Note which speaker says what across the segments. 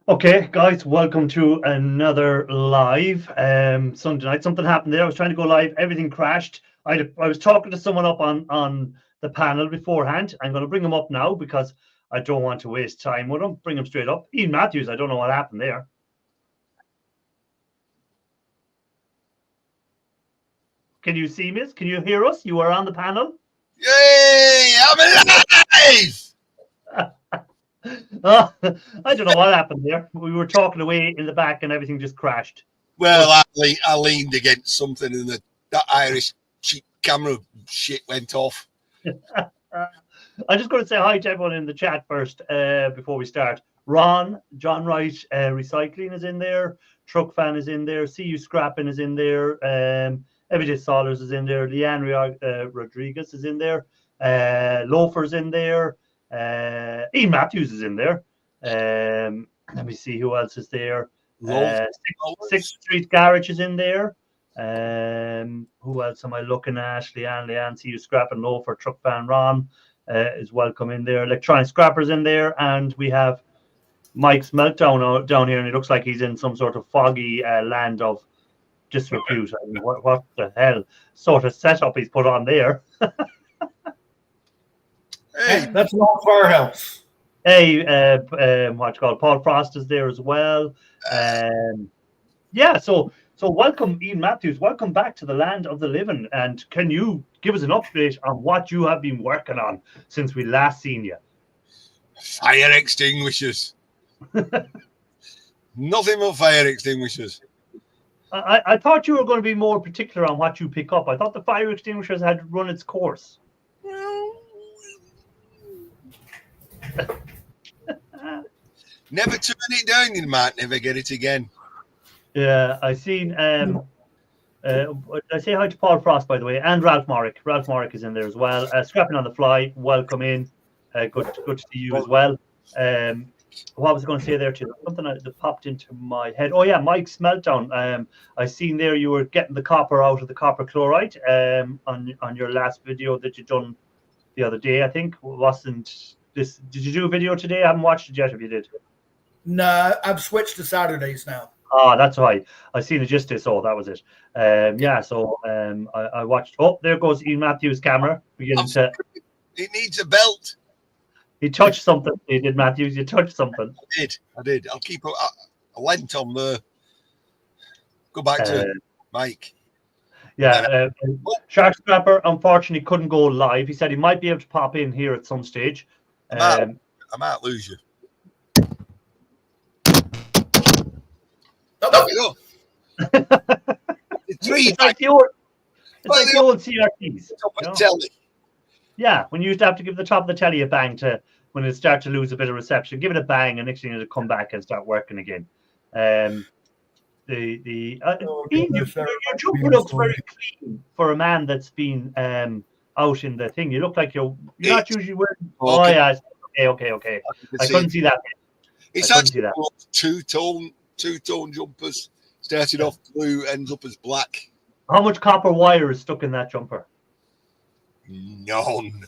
Speaker 1: Okay, guys, welcome to another live Sunday night. Something happened there. I was trying to go live, everything crashed. I was talking to someone up on the panel beforehand. I'm going to bring him up now because I don't want to waste time with him. Bring him straight up. Ian Matthews, I don't know what happened there. Can you see me? Can you hear us? You are on the panel.
Speaker 2: Yay! I'm alive!
Speaker 1: I don't know what happened there. We were talking away in the back and everything just crashed.
Speaker 2: Well, I leaned against something and that Irish cheap camera shit went off.
Speaker 1: I'm just going to say hi to everyone in the chat first before we start. Ron, John Wright, Recycling is in there. Truck Fan is in there. See You Scrapping is in there. Everyday Solers is in there. Leanne Rodriguez is in there. Loafer's in there. Ian Matthews is in there. Let me see who else is there. Sixth Street Garage is in there. Who else am I looking at? Leanne, See You Scrapping, Loafer, Truck Fan, Ron is welcome in there. Electronic Scrappers in there, and we have Mike's Meltdown down here, and it looks like he's in some sort of foggy land of disrepute. I mean, what the hell sort of setup he's put on there?
Speaker 3: Hey, that's an old firehouse.
Speaker 1: Hey, what you call Paul Frost is there as well. Yeah, so welcome, Ian Matthews. Welcome back to the land of the living. And can you give us an update on what you have been working on since we last seen you?
Speaker 2: Fire extinguishers. Nothing but fire extinguishers.
Speaker 1: I thought you were going to be more particular on what you pick up. I thought the fire extinguishers had run its course.
Speaker 2: Never turn it down, you might never get it again.
Speaker 1: Yeah, I seen. I say hi to Paul Frost, by the way, and Ralph Morrick. Ralph Morrick is in there as well. Scrapping on the fly. Welcome in. Good to see you as well. What was I going to say there too? Something that popped into my head. Oh yeah, Mike's Meltdown. I seen there you were getting the copper out of the copper chloride. On your last video that you done the other day, I think. Wasn't this? Did you do a video today? I haven't watched it yet. If you did.
Speaker 3: No, I've switched to Saturdays now.
Speaker 1: Ah, that's right. I seen it just this. Oh, that was it. Yeah. So I watched. Oh, there goes Ian Matthews' camera beginning to.
Speaker 2: It needs a belt.
Speaker 1: He touched something. He did, Matthews. You touched something.
Speaker 2: I did. I'll keep a lent on the. Go back to Mike.
Speaker 1: Yeah. Shark Scrapper unfortunately couldn't go live. He said he might be able to pop in here at some stage.
Speaker 2: I might lose you.
Speaker 1: It's like the old CRTs.
Speaker 2: Telly.
Speaker 1: Yeah, when you used to have to give the top of the telly a bang to when it started to lose a bit of reception, give it a bang, and next thing it'll come back and start working again. Your jumper looks very clean for a man that's been out in the thing. You look like you're not usually wearing. Oh yeah, okay. I couldn't see that.
Speaker 2: It's actually two-tone jumpers. Started off blue, ends up as black.
Speaker 1: How much copper wire is stuck in that jumper?
Speaker 2: None.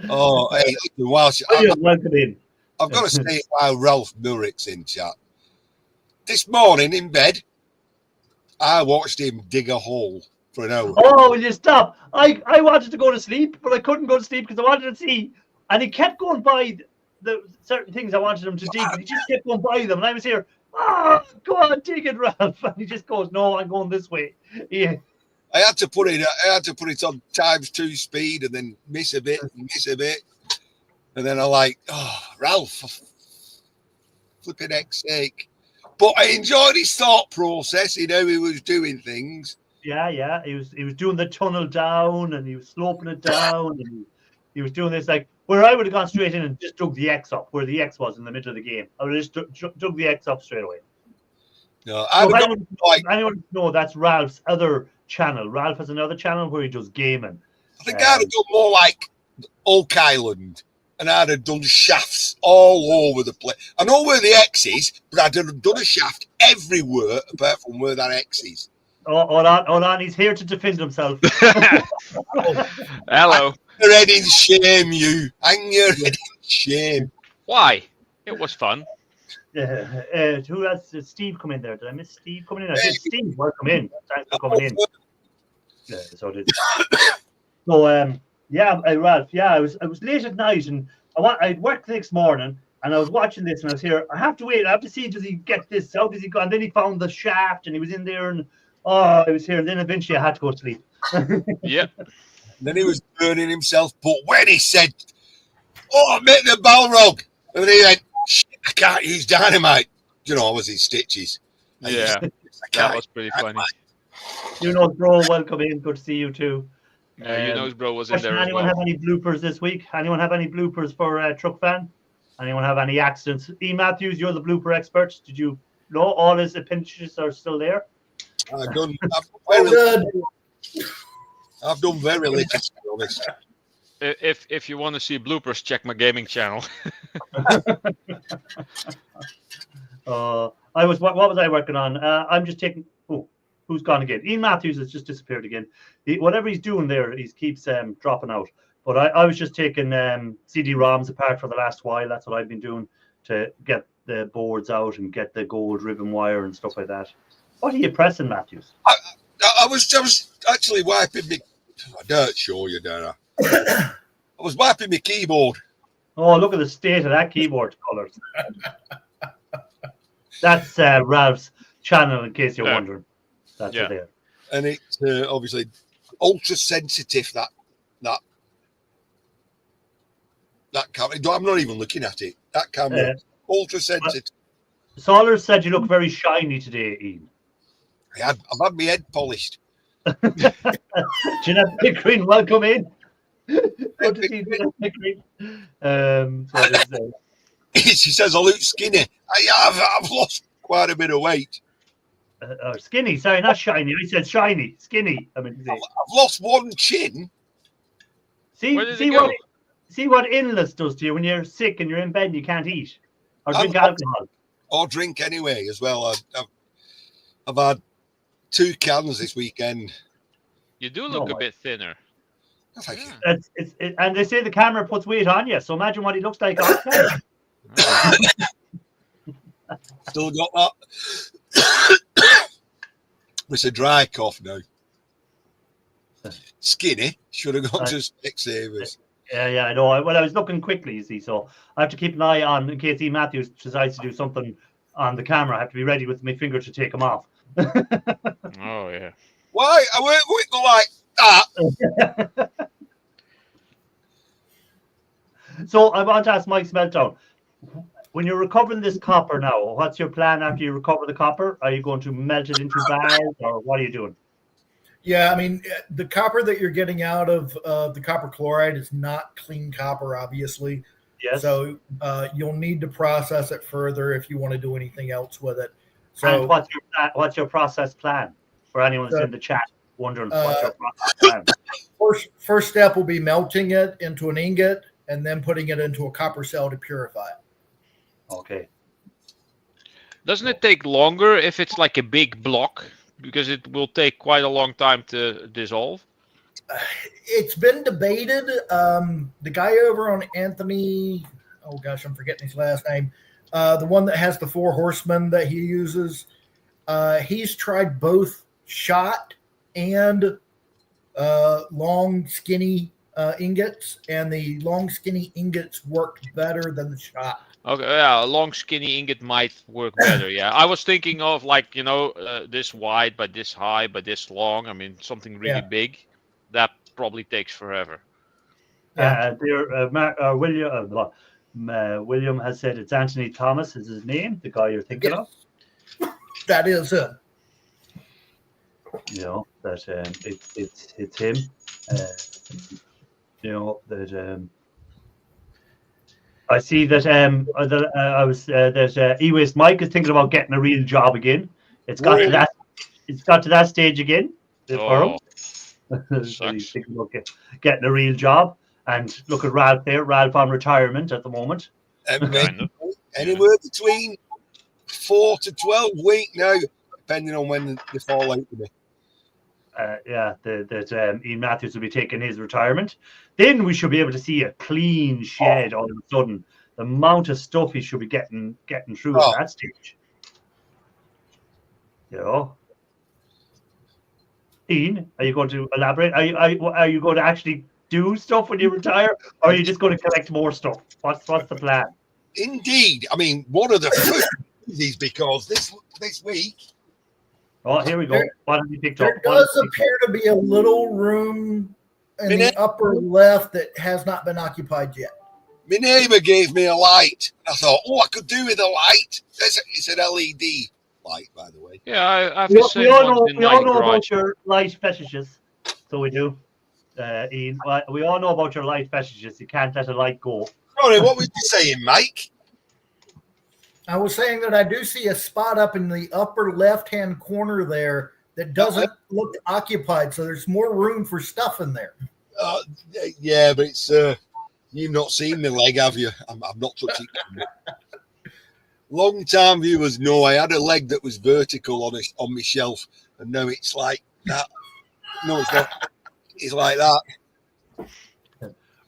Speaker 2: Oh, hey, whilst I've got to say while Ralph Murrick's in chat. This morning in bed, I watched him dig a hole for an hour.
Speaker 1: Oh, will you stop? I wanted to go to sleep, but I couldn't go to sleep because I wanted to see. And he kept going by the certain things I wanted him to dig. And he just kept going by them. And I was here, go on, dig it, Ralph. And he just goes, no, I'm going this way. Yeah.
Speaker 2: I had to put it on ×2 speed and then miss a bit. And then I'm like, Ralph, flipping heck's sake. But I enjoyed his thought process, he was doing things.
Speaker 1: Yeah. He was doing the tunnel down and he was sloping it down and he was doing this like where I would have gone straight in and just dug the X up where the X was in the middle of the game. I would have just dug the X up straight away.
Speaker 2: No,
Speaker 1: anyone know that's Ralph's other channel. Ralph has another channel where he does gaming.
Speaker 2: I think I'd have done more like Oak Island and I'd have done shafts all over the place. I know where the X is, but I'd have done a shaft everywhere apart from where that X is.
Speaker 1: Hold on. He's here to defend himself.
Speaker 4: Hello.
Speaker 2: Hang your head in shame, you. Hang your head in shame.
Speaker 4: Why? It was fun.
Speaker 1: Who has did Steve come in there? Did I miss Steve coming in? I said Steve, welcome in. Thanks for coming in. Yeah, so did. So Ralph. Yeah, I was late at night and I'd worked the next morning and I was watching this and I was here. I have to wait. I have to see, does he get this? How does he go? And then he found the shaft and he was in there and I was here. And then eventually I had to go to sleep.
Speaker 4: Yeah.
Speaker 2: Then he was burning himself. But when he said, I'm making a Balrog, and then he went, I can't use dynamite. You know, was his stitches.
Speaker 4: Yeah. That was pretty funny.
Speaker 1: You know, bro, welcome in. Good to see you too.
Speaker 4: Bro was in there as
Speaker 1: anyone
Speaker 4: well.
Speaker 1: have any bloopers this week? Anyone have any bloopers for Truck Fan? Anyone have any accidents? E. Matthews, you're the blooper expert. Did you know all his appendages are still there?
Speaker 2: I've done very little, to be honest.
Speaker 4: If you want to see bloopers, check my gaming channel.
Speaker 1: What was I working on? I'm just taking. Oh, who's gone again? Ian Matthews has just disappeared again. Whatever he's doing there, he keeps dropping out. But I was just taking CD-ROMs apart for the last while. That's what I've been doing to get the boards out and get the gold ribbon wire and stuff like that. What are you pressing, Matthews?
Speaker 2: I was actually wiping my. I don't show you, don't I? I was wiping my keyboard.
Speaker 1: Oh, look at the state of that keyboard colours. That's Ralph's channel, in case you're wondering. That's it there.
Speaker 2: And it's obviously ultra sensitive. That camera. I'm not even looking at it. That camera, ultra sensitive.
Speaker 1: Solar said you look very shiny today, Ian.
Speaker 2: I've had my head polished.
Speaker 1: Jeanette Pickering, welcome in. Good to see Jeanette Pickering.
Speaker 2: She says I look skinny. I've lost quite a bit of weight.
Speaker 1: Skinny, sorry, not shiny. I said shiny, skinny. I mean,
Speaker 2: I've lost one chin.
Speaker 1: See what illness does to you when you're sick and you're in bed and you can't eat or drink alcohol.
Speaker 2: Or drink anyway as well. I've had 2 cans this weekend.
Speaker 4: You do look a bit thinner.
Speaker 2: Thank you.
Speaker 1: And they say the camera puts weight on you, so imagine what he looks like outside.
Speaker 2: Still got that. It's a dry cough now. Skinny. Should have gone to Specsavers.
Speaker 1: Yeah, I know. Well, I was looking quickly, you see, so I have to keep an eye on in case E. Matthews decides to do something on the camera. I have to be ready with my finger to take him off.
Speaker 4: Oh, yeah.
Speaker 2: Why? I won't go like that.
Speaker 1: So I want to ask Mike Smeltdown, when you're recovering this copper now, what's your plan after you recover the copper? Are you going to melt it into bars or what are you doing?
Speaker 3: Yeah, I mean, the copper that you're getting out of the copper chloride is not clean copper, obviously.
Speaker 1: Yes.
Speaker 3: So you'll need to process it further if you want to do anything else with it. So
Speaker 1: and what's your process plan for anyone that's in the chat wondering what's your process plan?
Speaker 3: First step will be melting it into an ingot and then putting it into a copper cell to purify it.
Speaker 1: Okay.
Speaker 4: Doesn't it take longer if it's like a big block? Because it will take quite a long time to dissolve.
Speaker 3: It's been debated. The guy over on Anthony, oh gosh, I'm forgetting his last name. The one that has the 4 horsemen that he uses. He's tried both shot and long, skinny ingots, and the long, skinny ingots worked better than the shot.
Speaker 4: Okay, yeah, a long skinny ingot might work better. Yeah, I was thinking of like this wide but this high but this long. I mean something really big. That probably takes forever.
Speaker 1: William has said it's Anthony Thomas is his name, the guy you're thinking of.
Speaker 3: That is him.
Speaker 1: You know that it's him. You know that. I see that E-Waste Mike is thinking about getting a real job again. It's got to that stage again for him. He's thinking about getting a real job. And look at Ralph there. Ralph on retirement at the moment.
Speaker 2: Anywhere between 4 to 12 weeks now, depending on when they fall out with me.
Speaker 1: Ian Matthews will be taking his retirement. Then we should be able to see a clean shed all of a sudden the amount of stuff he should be getting through
Speaker 2: Oh.
Speaker 1: at that stage. You know. Ian, are you going to elaborate? Are you going to actually do stuff when you retire, or are you just going to collect more stuff? What's the plan?
Speaker 2: Indeed. I mean, one of the first is because this week.
Speaker 1: Oh, here we go. What have you picked up?
Speaker 3: There does appear to be a little room in the upper left that has not been occupied yet.
Speaker 2: My neighbour gave me a light. I thought, I could do with a light. It's an LED light, by the way.
Speaker 4: Yeah, I have
Speaker 1: We
Speaker 4: the same
Speaker 1: all
Speaker 4: ones in
Speaker 1: know
Speaker 4: my garage.
Speaker 1: about your light fetishes. So we do. Ian, we all know about your light fetishes. You can't let a light go.
Speaker 2: Sorry, what was you saying, Mike?
Speaker 3: I was saying that I do see a spot up in the upper left-hand corner there that doesn't look occupied, so there's more room for stuff in there.
Speaker 2: Yeah, but it's you've not seen my leg, have you? I'm not touching it. Long-time viewers know I had a leg that was vertical on my shelf, and now it's like that. No, it's not. It's like that.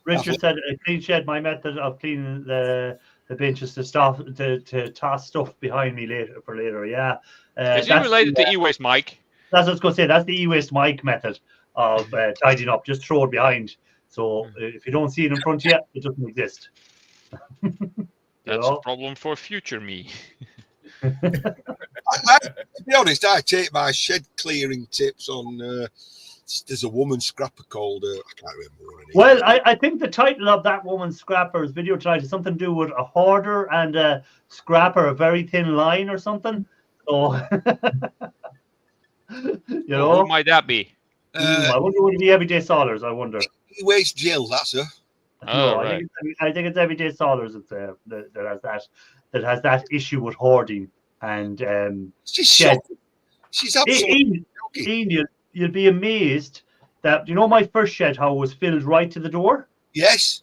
Speaker 1: Richard said, "A clean shed. My method of cleaning the bench is to toss stuff behind me later. Yeah,
Speaker 4: Is he related to e-waste, Mike?
Speaker 1: That's what I was going to say. That's the e-waste Mike method of tidying up. Just throw it behind. So if you don't see it in front of you, it doesn't exist.
Speaker 2: That's
Speaker 4: a problem for future me.
Speaker 2: To be honest, I take my shed clearing tips on. There's a woman scrapper called. I can't remember her name.
Speaker 1: Well, I think the title of that woman scrapper's video tonight is something to do with a hoarder and a scrapper, a very thin line or something. So, you know,
Speaker 4: who might that be?
Speaker 1: I wonder would it be Everyday Solars. I wonder.
Speaker 2: E-waste Jill, that's her.
Speaker 1: No,
Speaker 4: Right.
Speaker 1: I think it's Everyday Solars. It's that has that issue with hoarding and
Speaker 2: She's
Speaker 1: shed.
Speaker 2: shocking. She's absolutely shocking.
Speaker 1: Ian, you'll be amazed that my first shed how it was filled right to the door.
Speaker 2: Yes.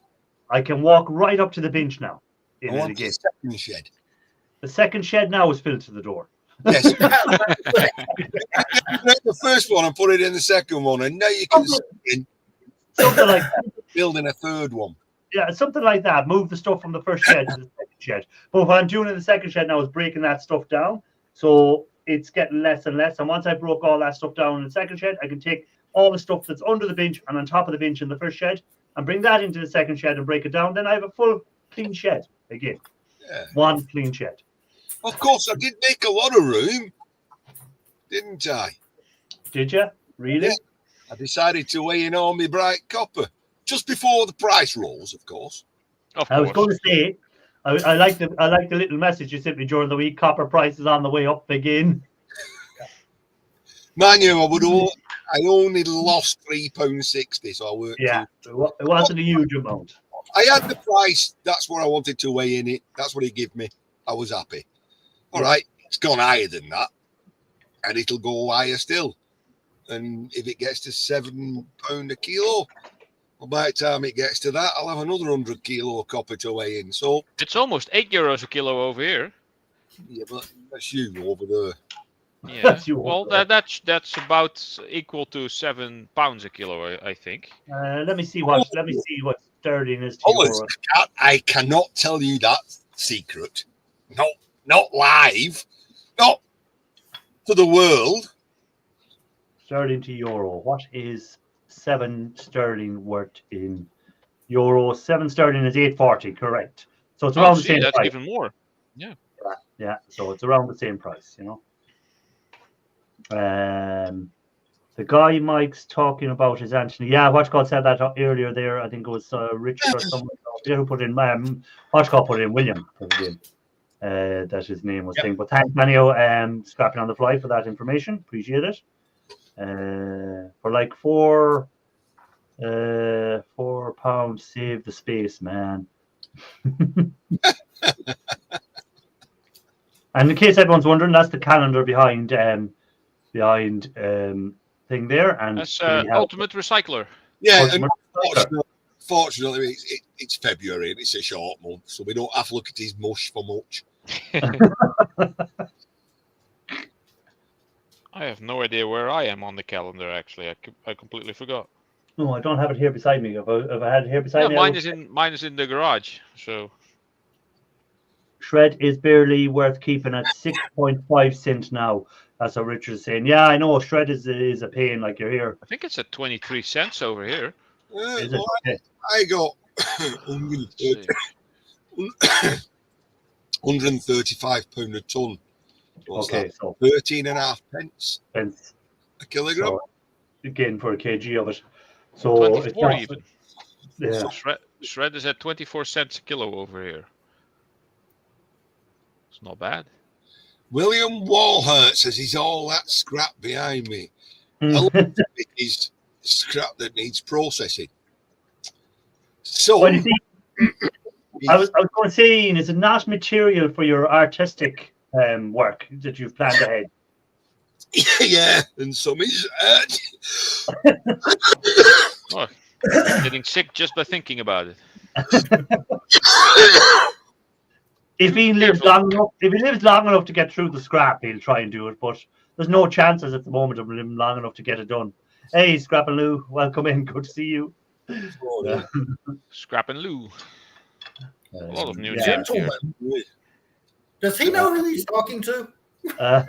Speaker 1: I can walk right up to the bench now.
Speaker 2: I want the second shed.
Speaker 1: The second shed now is filled to the door.
Speaker 2: Yes. The first one and put it in the second one, and now you can
Speaker 1: something like
Speaker 2: building a third one.
Speaker 1: Yeah, something like that. Move the stuff from the first shed to the second shed. But what I'm doing in the second shed now is breaking that stuff down. So it's getting less and less. And once I broke all that stuff down in the second shed, I can take all the stuff that's under the bench and on top of the bench in the first shed and bring that into the second shed and break it down. Then I have a full clean shed again.
Speaker 2: Yeah.
Speaker 1: One clean shed.
Speaker 2: Of course, I did make a lot of room, didn't I?
Speaker 1: Did you? Really?
Speaker 2: Yeah. I decided to weigh in all my bright copper just before the price rose, of course.
Speaker 1: I was going to say, I like the little message you sent me during the week. Copper prices on the way up again.
Speaker 2: Mind you, I only lost £3.60, so I worked.
Speaker 1: Yeah, it wasn't a huge amount.
Speaker 2: I had the price. That's what I wanted to weigh in it. That's what he gave me. I was happy. All right, it's gone higher than that, and it'll go higher still. And if it gets to £7 a kilo, well, by the time it gets to that, I'll have another 100 kilo copper to weigh in. So
Speaker 4: it's almost €8 a kilo over here.
Speaker 2: Yeah, but that's you over there.
Speaker 4: Yeah.
Speaker 1: That's you
Speaker 4: Well,
Speaker 1: over there.
Speaker 4: that's about equal to £7 a kilo, I think.
Speaker 1: Let me see what sterling is to
Speaker 2: Dollars.
Speaker 1: euro.
Speaker 2: I cannot tell you that secret. Not live. Not to the world.
Speaker 1: Sterling to euro. What is 7 sterling worth in euro? 7 sterling is 8.40. Correct. So it's around the same
Speaker 4: that's
Speaker 1: price.
Speaker 4: even more.
Speaker 1: Yeah. So it's around the same price. The guy Mike's talking about is Anthony. Yeah, Watchcott said that earlier there. I think it was Richard or someone who put in. Watchcott put in William. That his name was thing. But thanks, Manio, scrapping on the fly for that information. Appreciate it. For like £4, save the space, man. And in case everyone's wondering, that's the calendar behind thing there, and
Speaker 4: That's Ultimate Recycler.
Speaker 2: Yeah,
Speaker 1: Ultimate
Speaker 2: and fortunately it's February and it's a short month, so we don't have to look at his mush for much.
Speaker 4: I have no idea where I am on the calendar. Actually, I completely forgot.
Speaker 1: No, I don't have it here beside me. If I had it here beside me,
Speaker 4: Mine is in the garage. So
Speaker 1: Shred is barely worth keeping at 6.5 cent now. That's what Richard is saying. Yeah, I know. Shred is a pain. Like you're here.
Speaker 4: I think it's at 23 cents over here.
Speaker 1: Is it?
Speaker 2: Well,
Speaker 1: Okay.
Speaker 2: I got
Speaker 4: Let's see.
Speaker 2: £135 a ton. What's
Speaker 1: Okay,
Speaker 2: that?
Speaker 1: so
Speaker 2: 13.5 pence
Speaker 1: pence.
Speaker 2: a kilogram.
Speaker 1: So, again for a kg of it. So
Speaker 4: 24
Speaker 1: it's not,
Speaker 4: even.
Speaker 1: yeah.
Speaker 4: Shred is at 24 cents a kilo over here. It's not bad.
Speaker 2: William Walhurt says he's all that scrap behind me. A lot of it is scrap that needs processing. So
Speaker 1: Well, you see, I was going to say, Ian, is it not material for your artistic work that you've planned ahead?
Speaker 2: yeah, and some is.
Speaker 4: Oh, getting sick just by thinking about it.
Speaker 1: If he lives long enough to get through the scrap, he'll try and do it. But there's no chances at the moment of him long enough to get it done. Hey, Scrap and Lou, welcome in. Good to see you.
Speaker 2: Yeah.
Speaker 4: Scrap and Lou. A lot of new
Speaker 1: Yeah.
Speaker 4: names here.
Speaker 3: Gentleman. Does he know who he's talking to?
Speaker 1: Yeah,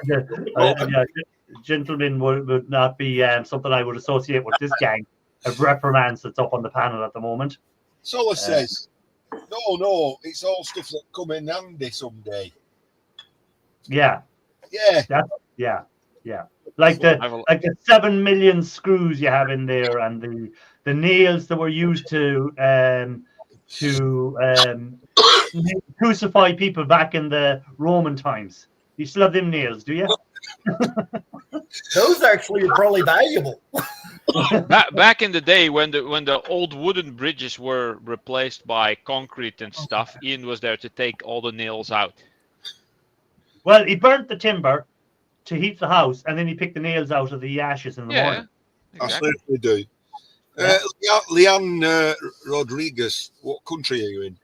Speaker 1: gentlemen would not be something I would associate with this gang of reprimands that's up on the panel at the moment.
Speaker 2: Sola says, no, it's all stuff that come in handy someday.
Speaker 1: Yeah,
Speaker 2: Yeah,
Speaker 1: yeah. Like the 7 million screws you have in there, and the nails that were used to crucify people back in the Roman times. You still have them nails, do you?
Speaker 3: Those actually are probably valuable.
Speaker 4: Back in the day when the old wooden bridges were replaced by concrete and stuff, Ian was there to take all the nails out.
Speaker 1: Well, he burnt the timber to heat the house, and then he picked the nails out of the ashes in the morning.
Speaker 2: I
Speaker 4: Exactly.
Speaker 2: certainly do. Leanne Rodriguez, what country are you in?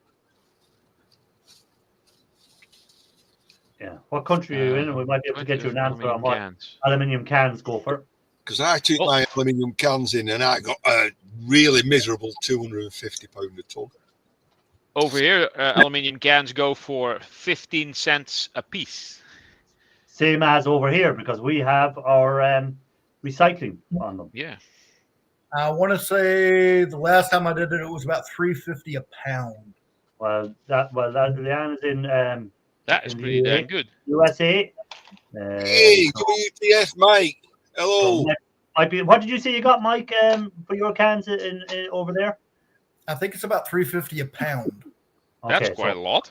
Speaker 1: Yeah. What country are you in? And we might be able to get you an answer on what aluminium cans go for.
Speaker 2: Because I took my aluminium cans in and I got a really miserable £250 a ton.
Speaker 4: Over here, aluminium cans go for 15 cents a piece.
Speaker 1: Same as over here, because we have our recycling on them.
Speaker 4: Yeah.
Speaker 3: I want to say the last time I did it, it was about $3.50 a pound.
Speaker 1: Well, Leanne is in
Speaker 4: That is
Speaker 1: in
Speaker 4: pretty
Speaker 1: the
Speaker 4: damn good.
Speaker 1: USA.
Speaker 2: Hey, WTF, Mike. Hello.
Speaker 1: What did you say you got, Mike, for your cans in over there?
Speaker 3: I think it's about $3.50 a pound.
Speaker 4: That's quite a lot.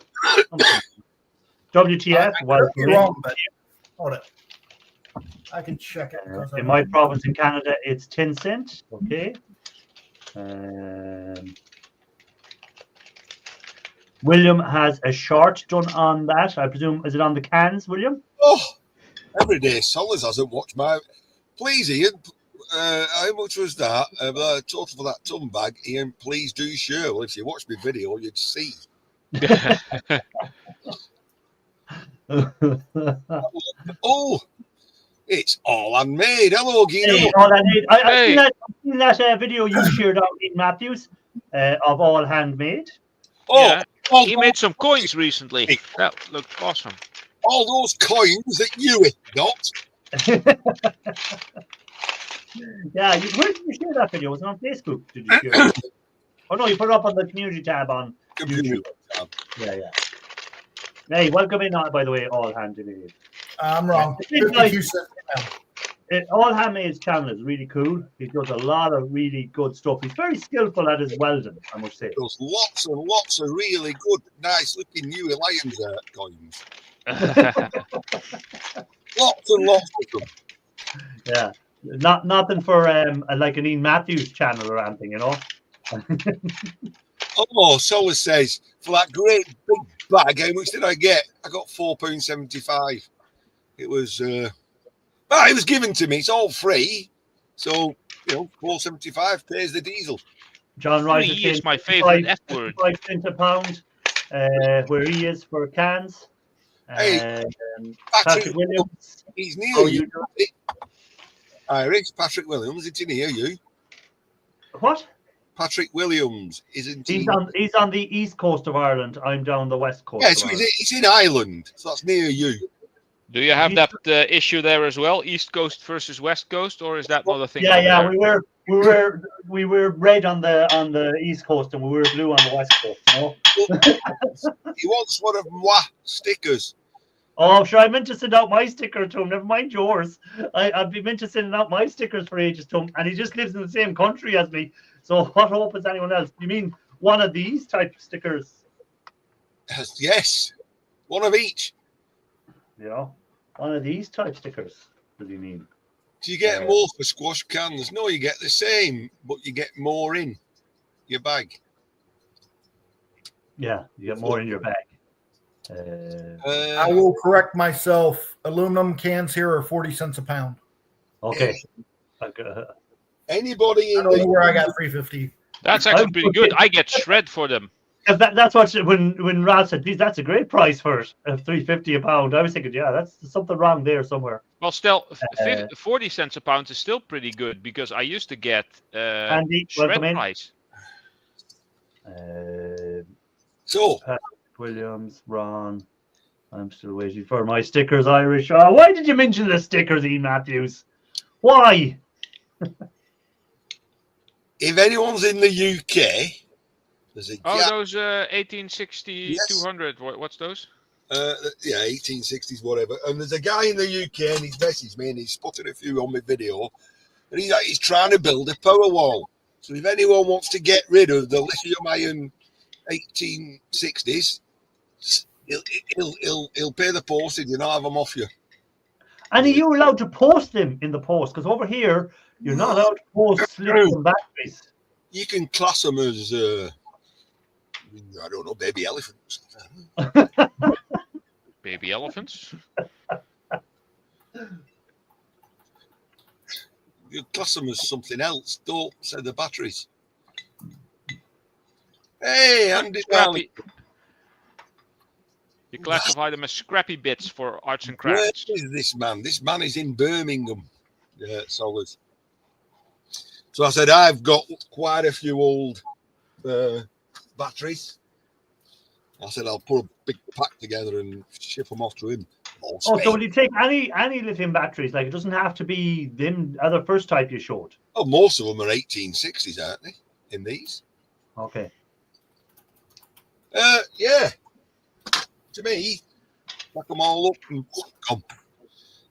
Speaker 1: WTF?
Speaker 3: You're wrong, but hold it. I can check it.
Speaker 1: In my province in Canada, it's 10 cents. Okay. William has a short done on that. I presume, is it on the cans, William?
Speaker 2: Oh, every day Solas hasn't watched my. Please, Ian, how much was that? The total for that ton bag, Ian, please do share. Well, if you watch my video, you'd see. Oh, it's all handmade. Hello, Guido.
Speaker 1: Hey, I've seen that video you shared out in Matthews of all handmade.
Speaker 4: Yeah, he made some coins recently. That looked awesome.
Speaker 2: All those coins that you got.
Speaker 1: Yeah, where did you share that video? Was it on Facebook? Did you share it? Oh no, you put it up on the community tab on YouTube. Yeah. Hey, welcome in, by the way, All Handmade.
Speaker 3: I'm wrong.
Speaker 1: All Handmade's channel is really cool. He does a lot of really good stuff. He's very skillful at his welding, I must say.
Speaker 2: There's lots and lots of really good, nice looking new Lions coins. Lots and lots of them.
Speaker 1: Yeah. Nothing for like an Ian Matthews channel or anything, you know.
Speaker 2: Oh, Sola says, for that great big bag, how much did I get? I got £4.75. It was it was given to me. It's all free. So, £4.75 pays the diesel.
Speaker 1: John Rice
Speaker 4: is my favorite F word.
Speaker 1: 5 cents a pound, where he is for cans.
Speaker 2: Hey,
Speaker 1: Patrick Williams.
Speaker 2: He's near you. Irish, Patrick Williams, it's in here, you.
Speaker 1: What?
Speaker 2: Patrick Williams, isn't he?
Speaker 1: He's on the east coast of Ireland. I'm down the west coast.
Speaker 2: Yeah,
Speaker 1: of
Speaker 2: so
Speaker 1: Ireland.
Speaker 2: he's in Ireland, so that's near you.
Speaker 4: Do you have that issue there as well, East Coast versus West Coast, or is that not a thing?
Speaker 1: Yeah,
Speaker 4: over
Speaker 1: yeah.
Speaker 4: there?
Speaker 1: We were red on the east coast and we were blue on the west coast. No?
Speaker 2: He wants one of moi stickers.
Speaker 1: Oh, sure. I meant to send out my sticker to him. Never mind yours. I've been meant to send out my stickers for ages to him, and he just lives in the same country as me. So what hope is anyone else? You mean one of these type of stickers?
Speaker 2: Yes, one of each.
Speaker 1: You know, one of these type stickers. What do you mean?
Speaker 2: Do you get more for squash cans? No, you get the same, but you get more in your bag.
Speaker 1: Yeah, you get more in your bag.
Speaker 3: I will correct myself. Aluminum cans here are 40 cents a pound.
Speaker 1: Okay.
Speaker 2: Anybody
Speaker 3: I
Speaker 2: in
Speaker 3: don't know
Speaker 2: the
Speaker 3: where I got 350.
Speaker 4: That's actually pretty good. I get shred for them.
Speaker 1: That's what when Ralph said, "Geez, that's a great price for it, $3.50 a pound." I was thinking, yeah, that's something wrong there somewhere.
Speaker 4: Well, still, 40 cents a pound is still pretty good because I used to get
Speaker 1: Andy,
Speaker 4: shred
Speaker 1: welcome in.
Speaker 4: price.
Speaker 2: So
Speaker 1: Patrick Williams, Ron. I'm still waiting for my stickers, Irish. Oh, why did you mention the stickers, Ian Matthews? Why?
Speaker 2: if anyone's in the UK, there's a
Speaker 4: Oh,
Speaker 2: gap.
Speaker 4: those 1860
Speaker 2: Yes.
Speaker 4: 200. What's those?
Speaker 2: Yeah, 1860s, whatever. And there's a guy in the UK, and he's messaged me, and he's spotted a few on my video, and he's trying to build a power wall. So if anyone wants to get rid of the lithium-ion 1860s, he'll pay the postage and I'll have them off you.
Speaker 1: And are you allowed to post them in the post? Because over here, you're not allowed to post lithium batteries.
Speaker 2: You can class them as, I don't know, baby elephants.
Speaker 4: Baby elephants?
Speaker 2: You class them as something else. Don't say the batteries. Hey, Andy Darling.
Speaker 4: Scrappy. You classify them as scrappy bits for arts and
Speaker 2: Where
Speaker 4: crafts.
Speaker 2: is this man? This man is in Birmingham. Solid. So I said, I've got quite a few old batteries. I said, I'll put a big pack together and ship them off to him.
Speaker 1: Oh, so will you take any lithium batteries? Like, it doesn't have to be the other first type you showed.
Speaker 2: Oh, most of them are 1860s, aren't they? In these.
Speaker 1: Okay.
Speaker 2: Yeah. To me, pack them all up and come.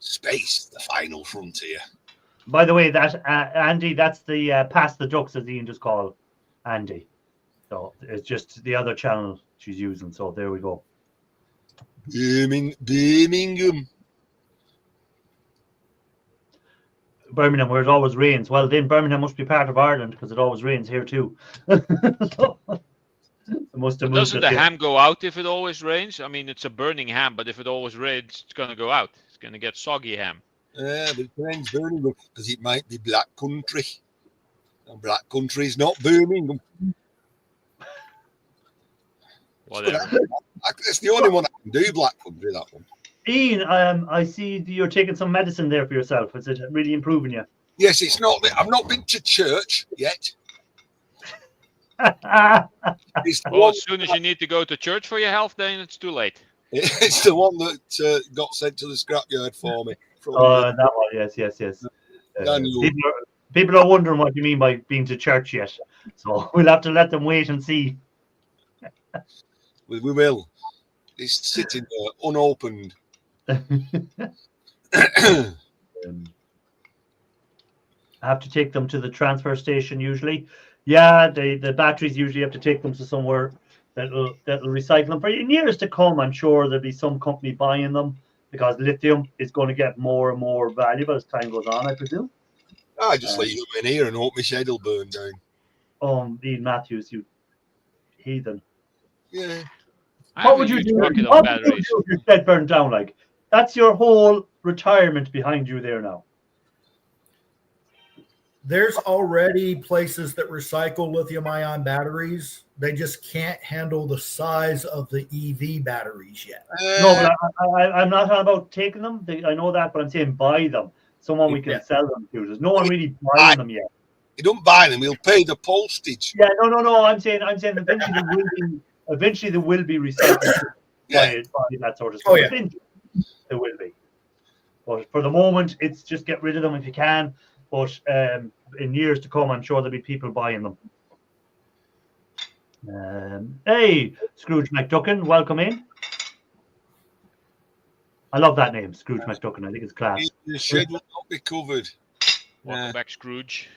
Speaker 2: Space, the final frontier.
Speaker 1: By the way, that Andy, that's the Pass the Ducks, as Ian just called Andy. So it's just the other channel she's using. So there we go.
Speaker 2: Birmingham.
Speaker 1: Birmingham, where it always rains. Well, then Birmingham must be part of Ireland because it always rains here too. So, it must have moved
Speaker 4: Doesn't
Speaker 1: it
Speaker 4: the
Speaker 1: here.
Speaker 4: ham go out if it always rains? I mean, it's a burning ham, but if it always rains, it's going to go out. It's going to get soggy ham.
Speaker 2: Yeah, but it depends Birmingham because it might be Black Country. And Black Country is not Birmingham.
Speaker 4: Whatever.
Speaker 2: That's the only one I can do, Black Country, that one.
Speaker 1: Ian, I see you're taking some medicine there for yourself. Is it really improving you?
Speaker 2: Yes, it's not. I've not been to church yet. It's the,
Speaker 4: Well,
Speaker 2: one,
Speaker 4: as soon as you need to go to church for your health, then it's too late.
Speaker 2: it's the one that got sent to the scrapyard for me.
Speaker 1: That one, yes.
Speaker 2: Daniel.
Speaker 1: People are wondering what you mean by being to church yet. So we'll have to let them wait and see.
Speaker 2: We will. It's sitting there unopened.
Speaker 1: I have to take them to the transfer station usually. Yeah, the batteries usually have to take them to somewhere that'll recycle them for you. In years to come, I'm sure there'll be some company buying them because lithium is going to get more and more valuable as time goes on, I presume.
Speaker 2: I just leave them in here and hope my shed will burn down.
Speaker 1: Oh, Ian Matthews, you heathen.
Speaker 2: Yeah.
Speaker 4: I
Speaker 1: What
Speaker 4: have
Speaker 1: would
Speaker 4: a
Speaker 1: you
Speaker 4: huge
Speaker 1: do?
Speaker 4: bucket of
Speaker 1: What would you
Speaker 4: batteries.
Speaker 1: do if your shed burned down? Like, that's your whole retirement behind you there now.
Speaker 3: There's already places that recycle lithium-ion batteries. They just can't handle the size of the EV batteries yet.
Speaker 1: No, but I'm not talking about taking them. I know that, but I'm saying buy them. Someone we can
Speaker 3: Yeah.
Speaker 1: sell them to. There's no one really buying them yet.
Speaker 2: He don't buy them. He'll pay the postage.
Speaker 1: Yeah, no. I'm saying eventually there will be recycling
Speaker 2: Yeah.
Speaker 1: by that sort of stuff.
Speaker 3: Oh, yeah.
Speaker 1: Eventually, there will be. But for the moment, it's just get rid of them if you can. But in years to come, I'm sure there'll be people buying them. Hey, Scrooge McDuckin, welcome in. I love that name, Scrooge McDuckin. I think it's class.
Speaker 2: The shed will not be covered.
Speaker 4: Welcome back, Scrooge.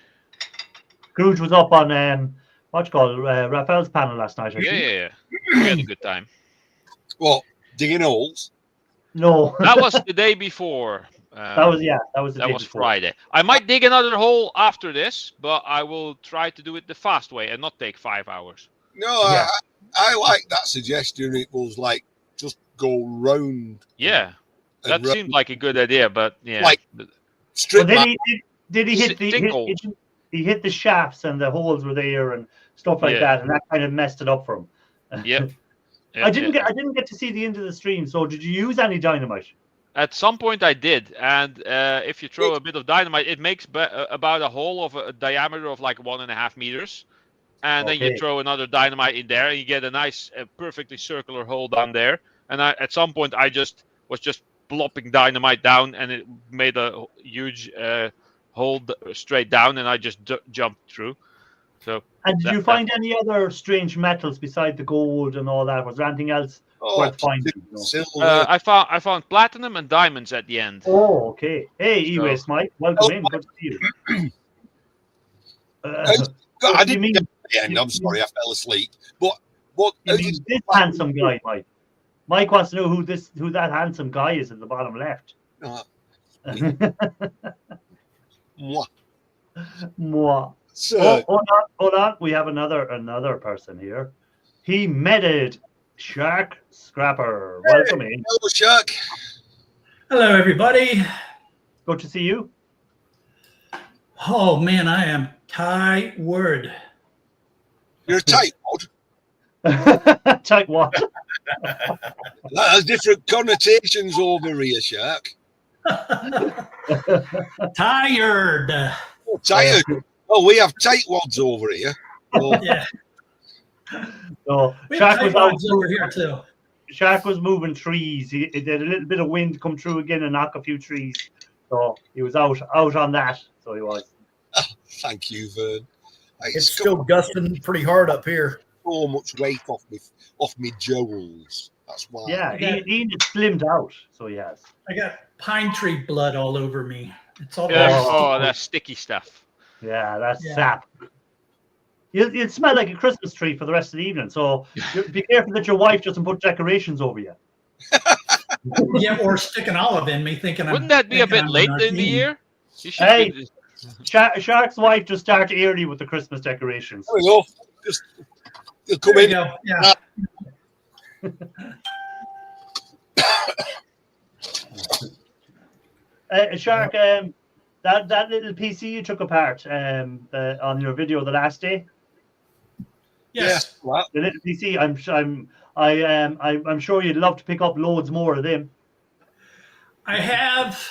Speaker 1: Scrooge was up on what's called Raphael's panel last night. I think.
Speaker 4: Yeah. We had a good time.
Speaker 2: What? Digging holes?
Speaker 1: No,
Speaker 4: That was the day before.
Speaker 1: that was the
Speaker 4: That
Speaker 1: day
Speaker 4: was
Speaker 1: before.
Speaker 4: Friday. I might dig another hole after this, but I will try to do it the fast way and not take 5 hours.
Speaker 2: No,
Speaker 1: Yeah.
Speaker 2: I like that suggestion. It was like just go round.
Speaker 4: Yeah,
Speaker 2: and
Speaker 4: that
Speaker 2: round.
Speaker 4: seemed like a good idea, but yeah.
Speaker 2: Like-
Speaker 1: But
Speaker 2: Strip
Speaker 1: then
Speaker 2: mine.
Speaker 1: did he hit the
Speaker 4: Single.
Speaker 1: he hit the shafts and the holes were there and stuff like
Speaker 4: Yeah.
Speaker 1: that, and that kind of messed it up for him.
Speaker 4: Yep.
Speaker 1: I didn't get to see the end of the stream. So did you use any dynamite?
Speaker 4: At some point, I did, and if you throw a bit of dynamite, it makes about a hole of a diameter of like 1.5 meters, and then
Speaker 1: Okay.
Speaker 4: you throw another dynamite in there, and you get a nice, perfectly circular hole down there. And at some point, I was just plopping dynamite down, and it made a huge hole straight down, and I just jumped through. So
Speaker 1: And did
Speaker 4: That-
Speaker 1: you find any other strange metals beside the gold and all that? Was there anything else
Speaker 2: Oh,
Speaker 1: worth finding? No.
Speaker 2: silver.
Speaker 4: I found platinum and diamonds at the end.
Speaker 1: Oh, okay. Hey,
Speaker 4: So-
Speaker 1: E-Waste Mike, welcome in. Good to see you.
Speaker 2: God,
Speaker 1: what
Speaker 2: I
Speaker 1: do you
Speaker 2: didn't
Speaker 1: mean?
Speaker 2: get to the end. I'm sorry, I fell asleep. But what?
Speaker 1: You mean this handsome guy, Mike? Mike wants to know who that handsome guy is at the bottom left.
Speaker 2: Uh,
Speaker 1: Mwah.
Speaker 2: so,
Speaker 1: Oh, hold on. We have another person here. He meted Shark Scrapper. Welcome in.
Speaker 2: hello, Shark.
Speaker 5: Hello, everybody.
Speaker 1: Good to see you.
Speaker 5: Oh man, I am tired.
Speaker 2: You're a tight wad.
Speaker 1: Check what?
Speaker 2: That has different connotations over here, Shark.
Speaker 5: Tired.
Speaker 2: Oh, tired. Oh, we have tight wads over here. Oh,
Speaker 5: Yeah,
Speaker 1: So
Speaker 5: we have
Speaker 1: Shark was
Speaker 5: tight
Speaker 1: out.
Speaker 5: wads over here too.
Speaker 1: Shark was moving trees. He did a little bit of wind come through again and knock a few trees. So he was out on that. So he was.
Speaker 2: thank you, Vern.
Speaker 3: It's still gusting pretty hard up here.
Speaker 2: so much weight off me jowls. That's why.
Speaker 1: Yeah,
Speaker 5: Okay.
Speaker 1: Ian is slimmed out. So he has.
Speaker 5: I got pine tree blood all over me. It's all
Speaker 4: Yeah.
Speaker 1: Oh.
Speaker 4: Oh, that's sticky stuff.
Speaker 1: Yeah, that's
Speaker 5: Yeah.
Speaker 1: sap. You'll smell like a Christmas tree for the rest of the evening. So be careful that your wife doesn't put decorations over you.
Speaker 5: Yeah, or stick an olive in me, thinking
Speaker 4: Wouldn't that be a bit
Speaker 5: I'm
Speaker 4: late
Speaker 5: not
Speaker 4: in the
Speaker 5: eating.
Speaker 4: year? You should
Speaker 1: Hey.
Speaker 4: be-
Speaker 1: Shark's wife just started early with the Christmas decorations.
Speaker 2: There we go. Just you'll come
Speaker 5: There you
Speaker 2: in.
Speaker 5: go. Yeah.
Speaker 1: Shark, that little PC you took apart on your video the last day,
Speaker 5: Yes.
Speaker 2: Yeah. Well,
Speaker 1: the little PC, I'm sure you'd love to pick up loads more of them.
Speaker 5: I have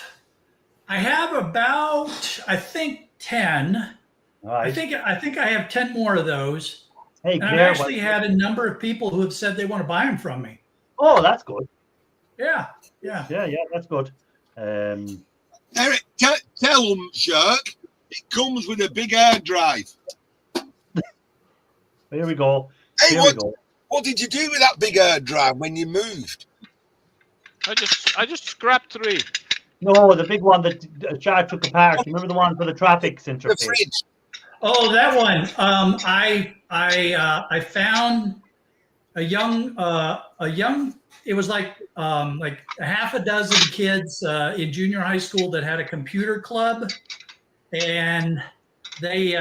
Speaker 5: about, I think, 10.
Speaker 1: All right.
Speaker 5: I think I have 10 more of those.
Speaker 1: Hey,
Speaker 5: And I've
Speaker 1: Claire,
Speaker 5: actually had a number of people who have said they want to buy them from me.
Speaker 1: oh, that's good.
Speaker 5: Yeah.
Speaker 1: Yeah, that's good.
Speaker 2: Eric, tell them, Shark, it comes with a big hard drive.
Speaker 1: Here we go.
Speaker 2: Hey,
Speaker 1: Here we go.
Speaker 2: what did you do with that big hard drive when you moved?
Speaker 4: I just scrapped 3.
Speaker 1: No, the big one that Shark took apart. Remember the one for the traffic
Speaker 2: The
Speaker 1: interface?
Speaker 2: fridge.
Speaker 5: Oh, that one. I found a young. It was like a half a dozen kids in junior high school that had a computer club, and they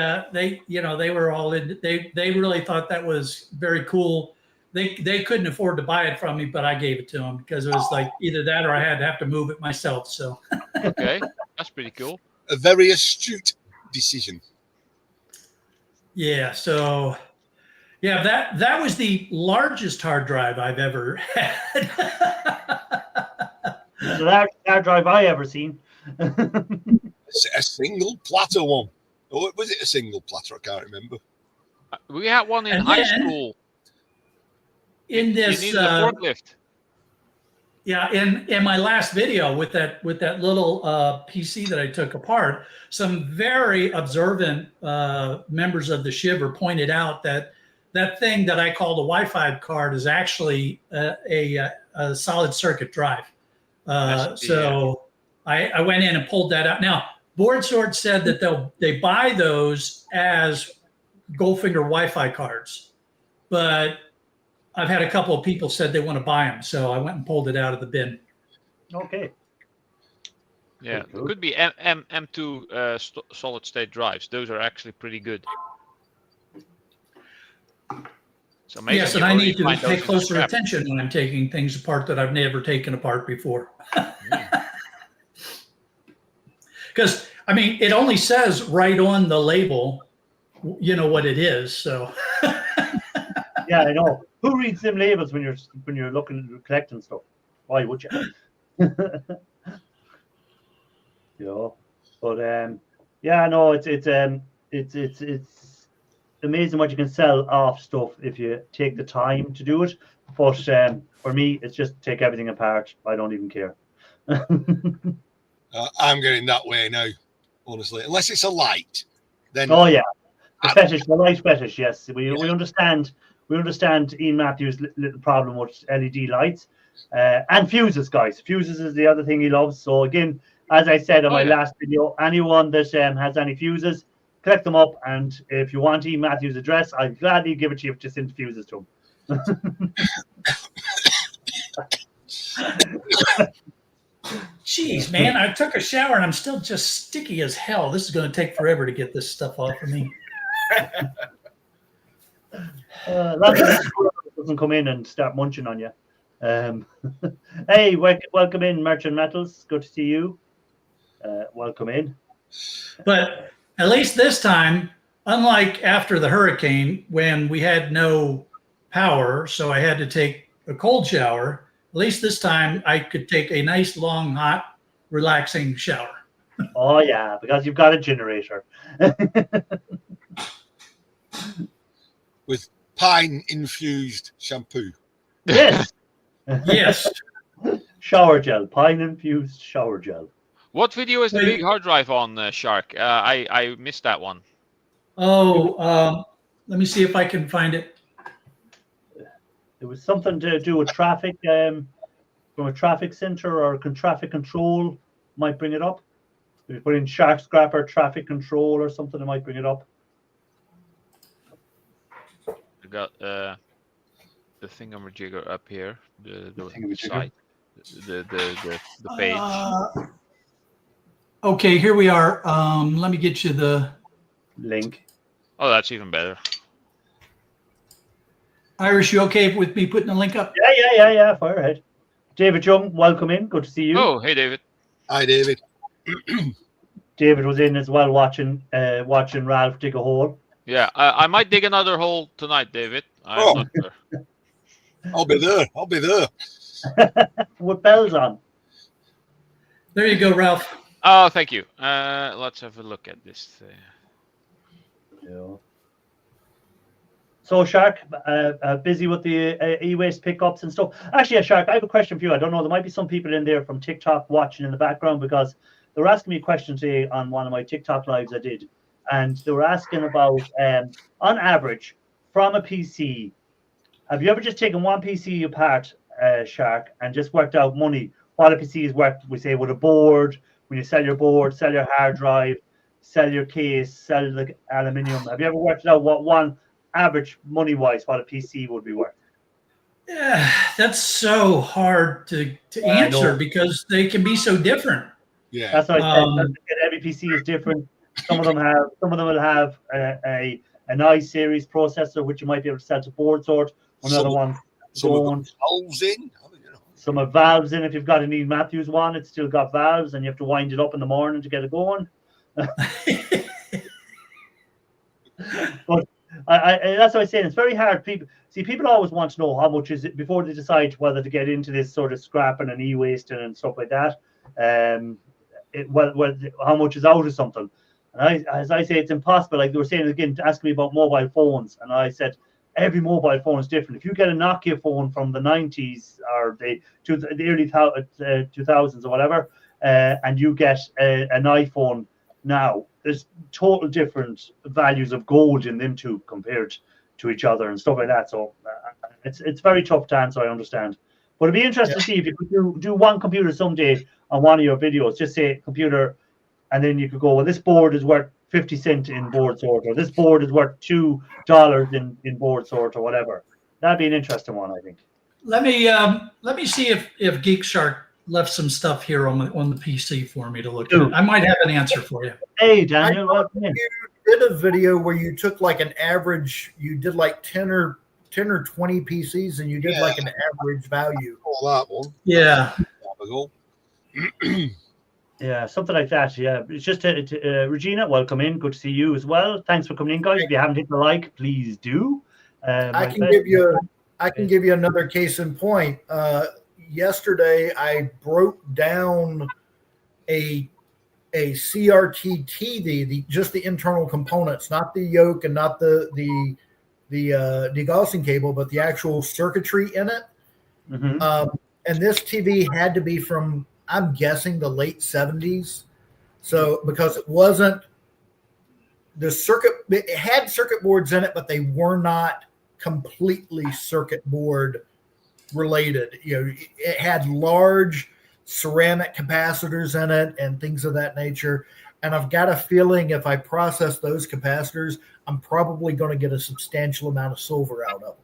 Speaker 5: were all in. They really thought that was very cool. They couldn't afford to buy it from me, but I gave it to them because it was like either that or I had to have to move it myself. So
Speaker 4: Okay, that's pretty cool.
Speaker 2: A very astute decision.
Speaker 5: yeah, so. Yeah, that was the largest hard drive I've ever had.
Speaker 1: The largest hard drive I ever seen.
Speaker 2: A single platter one. Or was it a single platter? I can't remember.
Speaker 4: We had one in
Speaker 5: And
Speaker 4: high
Speaker 5: then,
Speaker 4: school.
Speaker 5: In
Speaker 4: You
Speaker 5: this,
Speaker 4: needed a forklift.
Speaker 5: yeah, in my last video with that little PC that I took apart, some very observant members of the Shiver pointed out that thing that I call the Wi-Fi card is actually a solid circuit drive. So I went in and pulled that out. Now, BoardSword said that they buy those as Goldfinger Wi-Fi cards, but I've had a couple of people said they want to buy them, so I went and pulled it out of the bin.
Speaker 1: Okay.
Speaker 4: Yeah,
Speaker 1: Cool.
Speaker 4: it could be M2 solid state drives. Those are actually pretty good. So amazing
Speaker 5: Yes,
Speaker 4: you
Speaker 5: and I
Speaker 4: already
Speaker 5: need to
Speaker 4: find those
Speaker 5: pay
Speaker 4: in the
Speaker 5: closer
Speaker 4: scrap.
Speaker 5: attention when I'm taking things apart that I've never taken apart before. Because, I mean, it only says right on the label, you know what it is. So,
Speaker 1: Yeah, I know. Who reads them labels when you're looking collecting stuff? Why would you? You know, but yeah, no, it's amazing what you can sell off stuff if you take the time to do it. But for me, it's just take everything apart. I don't even care.
Speaker 2: I'm getting that way now, honestly. Unless it's a light, then
Speaker 1: Oh yeah, the fetish, the light fetish. Yes, we understand. We understand Ian Matthews' little problem with LED lights and fuses, guys. Fuses is the other thing he loves. So again, as I said on my last video, anyone that has any fuses, collect them up. And if you want Ian Matthews' address, I'll gladly give it to you if you send fuses to him.
Speaker 5: geez, man, I took a shower and I'm still just sticky as hell. This is going to take forever to get this stuff off of me.
Speaker 1: Lots of doesn't come in and start munching on you. Hey, welcome in, Merchant Metals. Good to see you. Welcome in.
Speaker 5: But at least this time, unlike after the hurricane when we had no power, so I had to take a cold shower, at least this time I could take a nice, long, hot, relaxing shower.
Speaker 1: Oh, yeah, because you've got a generator.
Speaker 2: with pine-infused shampoo.
Speaker 1: Yes.
Speaker 5: Yes.
Speaker 1: Shower gel, pine-infused shower gel.
Speaker 4: What video is the big hard drive on, Shark? I missed that one.
Speaker 5: Oh, let me see if I can find it.
Speaker 1: It was something to do with traffic, from a traffic center or traffic control might bring it up. If you put in Shark Scrapper traffic control or something, it might bring it up.
Speaker 4: I got the thingamajigger up here, the
Speaker 1: thingamajigger.
Speaker 4: site, the page.
Speaker 5: Okay, here we are. Let me get you the
Speaker 1: Link.
Speaker 4: Oh, that's even better.
Speaker 5: Irish. You okay with me putting the link up?
Speaker 1: Yeah. Fire ahead. David Young, welcome in. Good to see you.
Speaker 4: Oh, hey, David.
Speaker 2: Hi, David.
Speaker 1: David was in as well watching Ralph dig a hole.
Speaker 4: Yeah, I might dig another hole tonight, David. I'm not sure.
Speaker 2: I'll be there. I'll be there.
Speaker 1: With bells on.
Speaker 5: There you go, Ralph.
Speaker 4: Oh, thank you. Let's have a look at this thing.
Speaker 1: Yeah. So, Shark, busy with the e-waste pickups and stuff. Actually, Shark, I have a question for you. I don't know. There might be some people in there from TikTok watching in the background because they were asking me a question today on one of my TikTok lives I did. And they were asking about, on average, from a PC, have you ever just taken one PC apart, Shark, and just worked out money? What a PC is worth, we say, with a board, when you sell your board, sell your hard drive, sell your case, sell the aluminium. Have you ever worked out what one average money-wise, what a PC would be worth?
Speaker 5: Yeah, that's so hard to answer because they can be so different.
Speaker 2: Yeah.
Speaker 1: That's what I said. Every PC is different. Some of them will have an i-series processor, which you might be able to sell to BoardSword. Another one don't.
Speaker 2: Valves in.
Speaker 1: Some have valves in. If you've got an Ian Matthews one, it's still got valves, and you have to wind it up in the morning to get it going. But that's what I'm saying. It's very hard. People always want to know how much is it before they decide whether to get into this sort of scrapping and e-wasting and stuff like that. How much is out of something? And as I say, it's impossible. Like they were saying again, asking me about mobile phones, and I said every mobile phone is different. If you get a Nokia phone from the 90s or the early 2000s or whatever, and you get an iPhone now, there's total different values of gold in them two compared to each other and stuff like that. So it's very tough to answer, I understand. But it'd be interesting to see if you could do one computer someday on one of your videos. Just say computer, and then you could go, well, this board is worth 50 cents in board sort, or this board is worth $2 in board sort, or whatever. That'd be an interesting one, I think.
Speaker 5: Let me see if Geek Shark left some stuff here on the PC for me to look at. I might have an answer for you.
Speaker 1: Hey, Daniel, welcome in.
Speaker 3: You did a video where you took like an average, you did like 10 or 20 PCs, and you did like an average value.
Speaker 2: Oh, that one.
Speaker 5: Yeah.
Speaker 1: Yeah, something like that. Yeah, it's just Regina, welcome in. Good to see you as well. Thanks for coming in, guys. If you haven't hit the like, please do.
Speaker 3: I can give you another case in point. Yesterday, I broke down a CRT TV, just the internal components, not the yoke and not the degaussing cable, but the actual circuitry in it.
Speaker 1: Mm-hmm.
Speaker 3: And this TV had to be from, I'm guessing, the late 70s. So because it wasn't it had circuit boards in it, but they were not completely circuit board related. It had large ceramic capacitors in it and things of that nature. And I've got a feeling if I process those capacitors, I'm probably going to get a substantial amount of silver out of them.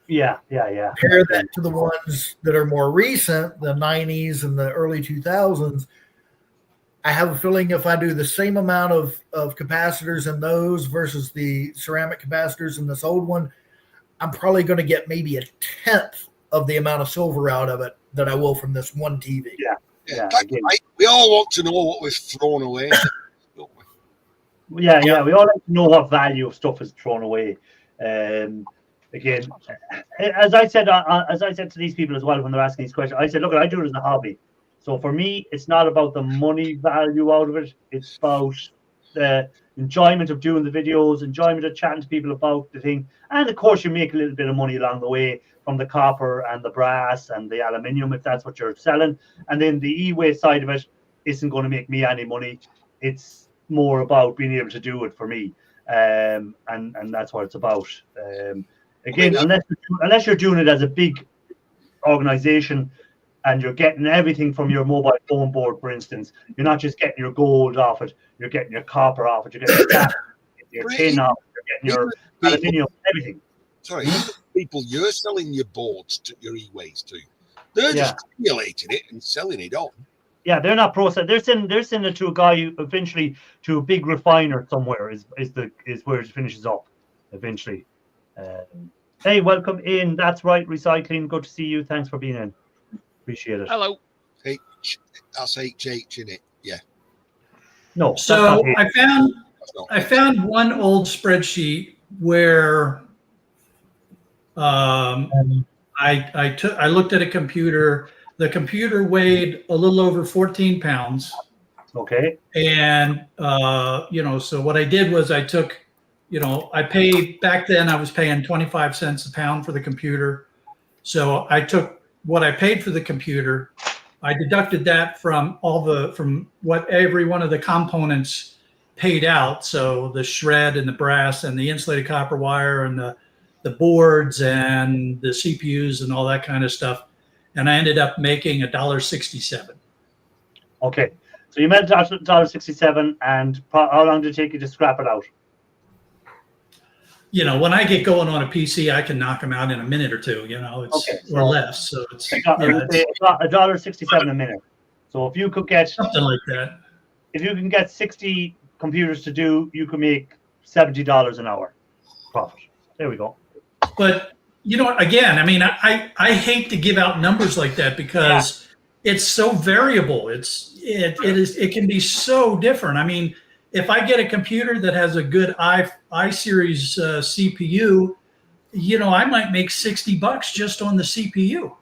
Speaker 1: Yeah.
Speaker 3: Compare that to the ones that are more recent, the 90s and the early 2000s. I have a feeling if I do the same amount of capacitors in those versus the ceramic capacitors in this old one, I'm probably going to get maybe a 1/10 of the amount of silver out of it that I will from this one TV.
Speaker 2: Yeah. We all want to know what we've thrown away. Don't we?
Speaker 1: Yeah. We all like to know what value of stuff is thrown away. Again, as I said to these people as well when they're asking these questions, I said, look, I do it as a hobby. So for me, it's not about the money value out of it. It's about the enjoyment of doing the videos, enjoyment of chatting to people about the thing. And of course, you make a little bit of money along the way from the copper and the brass and the aluminium, if that's what you're selling. And then the e-waste side of it isn't going to make me any money. It's more about being able to do it for me. And that's what it's about. Again, unless you're doing it as a big organization and you're getting everything from your mobile phone board, for instance, you're not just getting your gold off it, you're getting your copper off it, you're getting your tin off it, you're getting your aluminium, everything.
Speaker 2: Sorry, people you're selling your boards to, your e-waste to, they're just accumulating it and selling it on. Yeah,
Speaker 1: they're not processed. They're sending it to a guy who eventually to a big refiner somewhere is where it finishes up eventually. Hey, welcome in. That's right, recycling. Good to see you. Thanks for being in. Appreciate it.
Speaker 4: Hello.
Speaker 2: That's HH in it. Yeah.
Speaker 1: No.
Speaker 5: So I found one old spreadsheet where I looked at a computer. The computer weighed a little over 14 pounds.
Speaker 1: Okay.
Speaker 5: And so what I did was I took, I paid back then. I was paying 25 cents a pound for the computer. So I took what I paid for the computer. I deducted that from what every one of the components paid out. So the shred and the brass and the insulated copper wire and the boards and the CPUs and all that kind of stuff. And I ended up making $1.67.
Speaker 1: Okay. So you made $1.67, and how long did it take you to scrap it out?
Speaker 5: When I get going on a PC, I can knock them out in a minute or two, or less. So it's
Speaker 1: $1.67 a minute. So if you could get
Speaker 5: something like that,
Speaker 1: if you can get 60 computers to do, you can make $70 an hour profit. There we go.
Speaker 5: But again, I mean, I hate to give out numbers like that because it's so variable. It can be so different. I mean, if I get a computer that has a good i-series CPU, I might make $60 just on the CPU.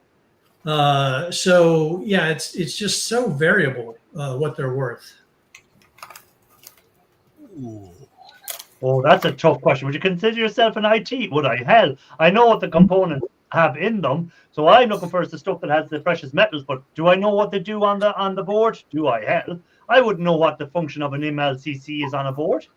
Speaker 5: So yeah, it's just so variable what they're worth.
Speaker 2: Ooh.
Speaker 1: Oh, that's a tough question. Would you consider yourself an IT? Would I? Hell, I know what the components have in them, so I'm looking for the stuff that has the precious metals. But do I know what they do on the board? Do I? Hell, I wouldn't know what the function of an MLCC is on a board,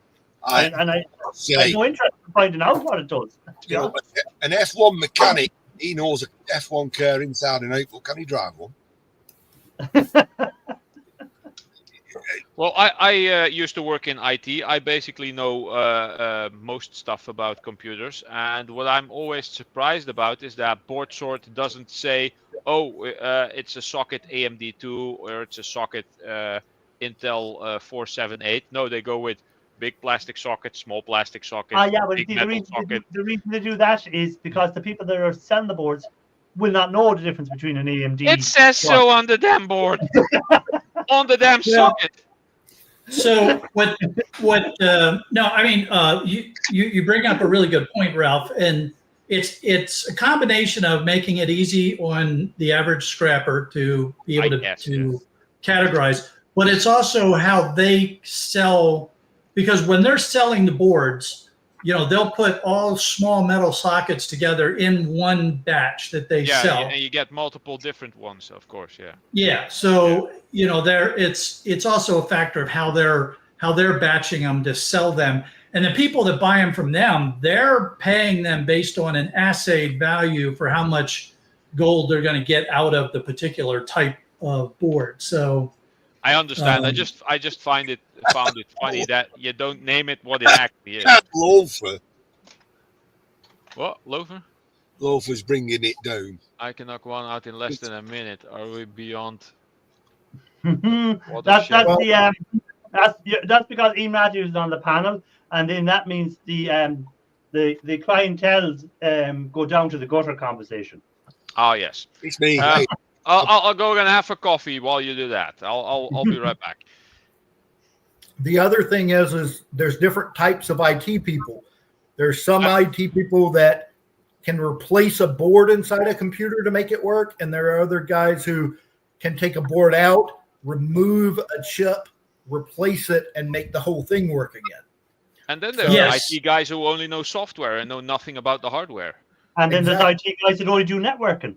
Speaker 2: I
Speaker 1: and I
Speaker 2: say,
Speaker 1: have no interest in finding out what it does. To be
Speaker 2: you know,
Speaker 1: honest.
Speaker 2: an F1 mechanic, he knows a F1 car inside and out, but can he drive one?
Speaker 4: Well, I used to work in IT. I basically know most stuff about computers, and what I'm always surprised about is that board sort doesn't say, "Oh, it's a socket AMD2 or it's a socket Intel 478." No, they go with big plastic socket, small plastic socket,
Speaker 1: Yeah, but
Speaker 4: big
Speaker 1: see,
Speaker 4: metal socket.
Speaker 1: the reason they do that is because the people that are selling the boards will not know the difference between an AMD.
Speaker 4: It says so on the damn board, on the damn socket.
Speaker 5: So what? No, I mean, you bring up a really good point, Ralph, and it's a combination of making it easy on the average scrapper to be able to categorize, but it's also how they sell, because when they're selling the boards, you know, they'll put all small metal sockets together in one batch that they sell.
Speaker 4: And you get multiple different ones, of course. Yeah.
Speaker 5: Yeah. So you know, it's also a factor of how they're batching them to sell them, and the people that buy them from them, they're paying them based on an assayed value for how much gold they're going to get out of the particular type of board. So
Speaker 4: I understand. I just found it funny that you don't name it what it actually is.
Speaker 2: Loafer.
Speaker 4: What, Loafer?
Speaker 2: Loafer's bringing it down.
Speaker 4: I can knock one out in less than a minute. Are we beyond?
Speaker 1: That's because E. Matthews is on the panel, and then that means the clientele go down to the gutter conversation.
Speaker 4: Oh yes.
Speaker 2: It's me.
Speaker 4: I'll go and have a coffee while you do that. I'll be right back.
Speaker 3: The other thing is there's different types of IT people. There's some IT people that can replace a board inside a computer to make it work, and there are other guys who can take a board out, remove a chip, replace it, and make the whole thing work again.
Speaker 4: And then there are IT guys who only know software and know nothing about the hardware.
Speaker 1: And then there's IT guys that only do networking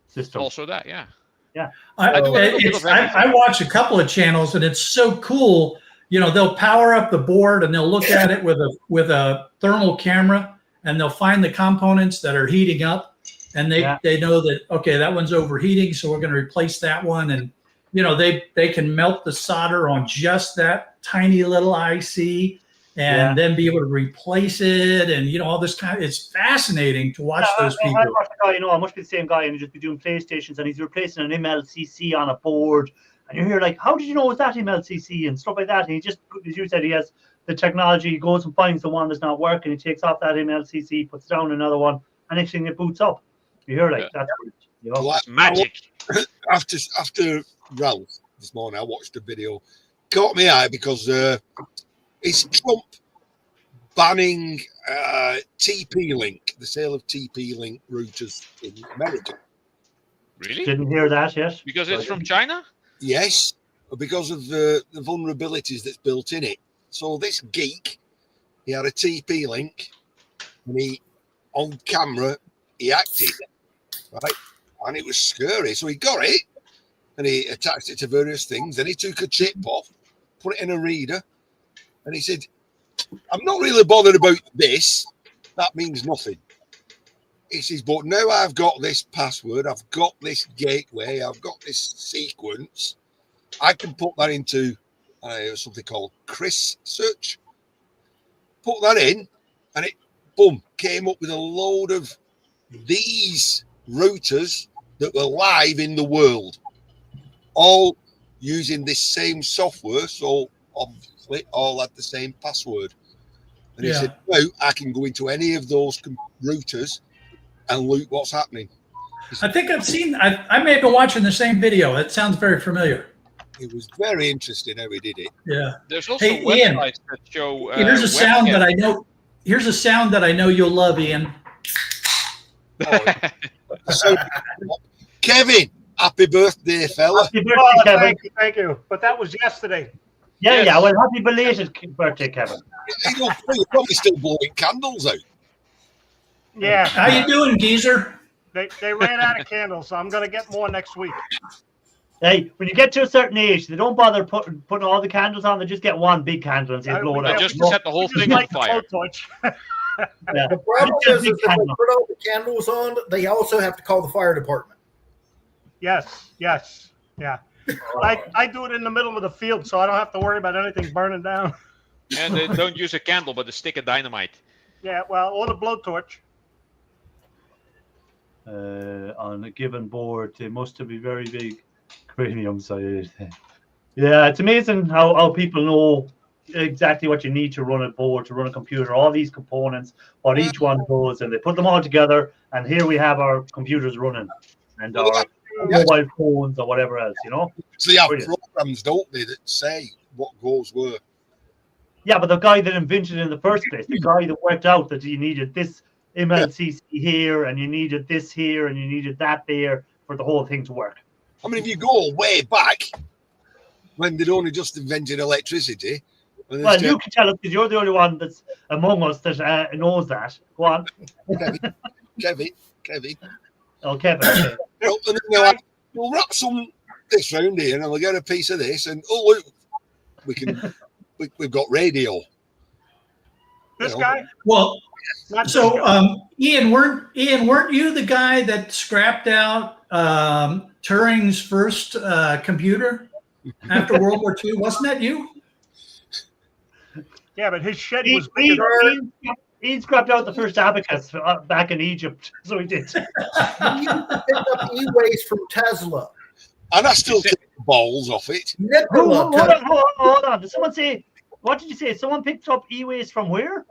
Speaker 1: systems.
Speaker 4: Also that, yeah.
Speaker 1: Yeah.
Speaker 5: I watch a couple of channels, and it's so cool. You know, they'll power up the board and they'll look at it with a thermal camera, and they'll find the components that are heating up, and they know that, okay, that one's overheating, so we're going to replace that one. And you know, they can melt the solder on just that tiny little IC and then be able to replace it, and you know, all this kind. It's fascinating to watch those people.
Speaker 1: I watch the guy, you know, I must be the same guy, and he'll just be doing PlayStations, and he's replacing an MLCC on a board, and you hear like, how did you know it was that MLCC and stuff like that? And he just, as you said, he has the technology. He goes and finds the one that's not working. He takes off that MLCC, puts down another one, and next thing it boots up. You hear like that's you know,
Speaker 4: magic.
Speaker 2: After Ralph this morning, I watched a video, caught me eye because it's Trump banning TP-Link, the sale of TP-Link routers in America.
Speaker 4: Really?
Speaker 1: Didn't hear that yet.
Speaker 4: Because it's from China?
Speaker 2: Yes, because of the vulnerabilities that's built in it. So this geek, he had a TP-Link, and he, on camera, he acted, right? And it was scary. So he got it, and he attached it to various things. Then he took a chip off, put it in a reader, and he said, I'm not really bothered about this. That means nothing. He says, but now I've got this password, I've got this gateway, I've got this sequence. I can put that into something called Chris search. Put that in, and it, boom, came up with a load of these routers that were live in the world, all using this same software. So obviously all had the same password. And he said, no, I can go into any of those routers and look what's happening.
Speaker 5: I think I've seen, I may have been watching the same video. It sounds very familiar.
Speaker 2: It was very interesting how he did it.
Speaker 5: Yeah.
Speaker 4: There's also
Speaker 5: Hey,
Speaker 4: websites
Speaker 5: Ian,
Speaker 4: that show.
Speaker 5: here's a sound that I know. Here's a sound that I know you'll love, Ian.
Speaker 2: So, Kevin, happy birthday, fella.
Speaker 1: Happy birthday, Kevin.
Speaker 6: Thank you. But that was yesterday.
Speaker 1: Yeah,
Speaker 4: Yes.
Speaker 1: yeah. Well, happy belated birthday, Kevin.
Speaker 2: You're probably still blowing candles out.
Speaker 6: Yeah,
Speaker 5: How you doing, geezer?
Speaker 6: they ran out of candles, so I'm gonna get more next week.
Speaker 1: Hey, when you get to a certain age, they don't bother putting all the candles on. They just get one big candle and say blow it
Speaker 6: Yeah,
Speaker 1: out.
Speaker 4: Just
Speaker 1: You know?
Speaker 4: set the whole
Speaker 6: Just
Speaker 4: thing on
Speaker 6: like the
Speaker 4: fire.
Speaker 6: blowtorch.
Speaker 1: Yeah.
Speaker 3: The problem
Speaker 1: Just a
Speaker 3: is
Speaker 1: big
Speaker 3: if they
Speaker 1: candle.
Speaker 3: put all the candles on, they also have to call the fire department.
Speaker 6: Yes, yeah. I do it in the middle of the field, so I don't have to worry about anything burning down.
Speaker 4: And they don't use a candle, but a stick of dynamite.
Speaker 6: Yeah, well, or the blowtorch.
Speaker 1: On a given board, they must be very big cranium size. Yeah, it's amazing how people know exactly what you need to run a board, to run a computer, all these components, what each one does, and they put them all together, and here we have our computers running, and our mobile phones or whatever else, you know?
Speaker 2: So they have
Speaker 1: Brilliant.
Speaker 2: programs, don't they, that say what goes where.
Speaker 1: Yeah, but the guy that invented it in the first place, the guy that worked out that you needed this MLCC here, and you needed this here, and you needed that there for the whole thing to work.
Speaker 2: I mean, if you go way back, when they'd only just invented electricity. and
Speaker 1: Well,
Speaker 2: it's
Speaker 1: you can tell us because you're the only one that's among us that knows that. Go on.
Speaker 2: Kevin.
Speaker 1: Oh, Kevin. Okay.
Speaker 2: You know, and then they're like, we'll wrap some this round here, and we'll get a piece of this, and oh look, we've got radio.
Speaker 6: This
Speaker 2: You know.
Speaker 6: guy?
Speaker 5: Well,
Speaker 6: Not this
Speaker 5: so
Speaker 6: guy.
Speaker 5: Ian, weren't you the guy that scrapped out Turing's first computer after World War II? Wasn't that you?
Speaker 6: Yeah, but his shed
Speaker 1: He,
Speaker 6: was bigger.
Speaker 1: he scrapped out the first abacus back in Egypt, so he did.
Speaker 3: You picked up e-waste from Tesla.
Speaker 2: And I still take the balls off it.
Speaker 3: Nikola
Speaker 1: Hold
Speaker 3: Tesla.
Speaker 1: on. Did someone say, what did you say? Someone picked up e-waste from where?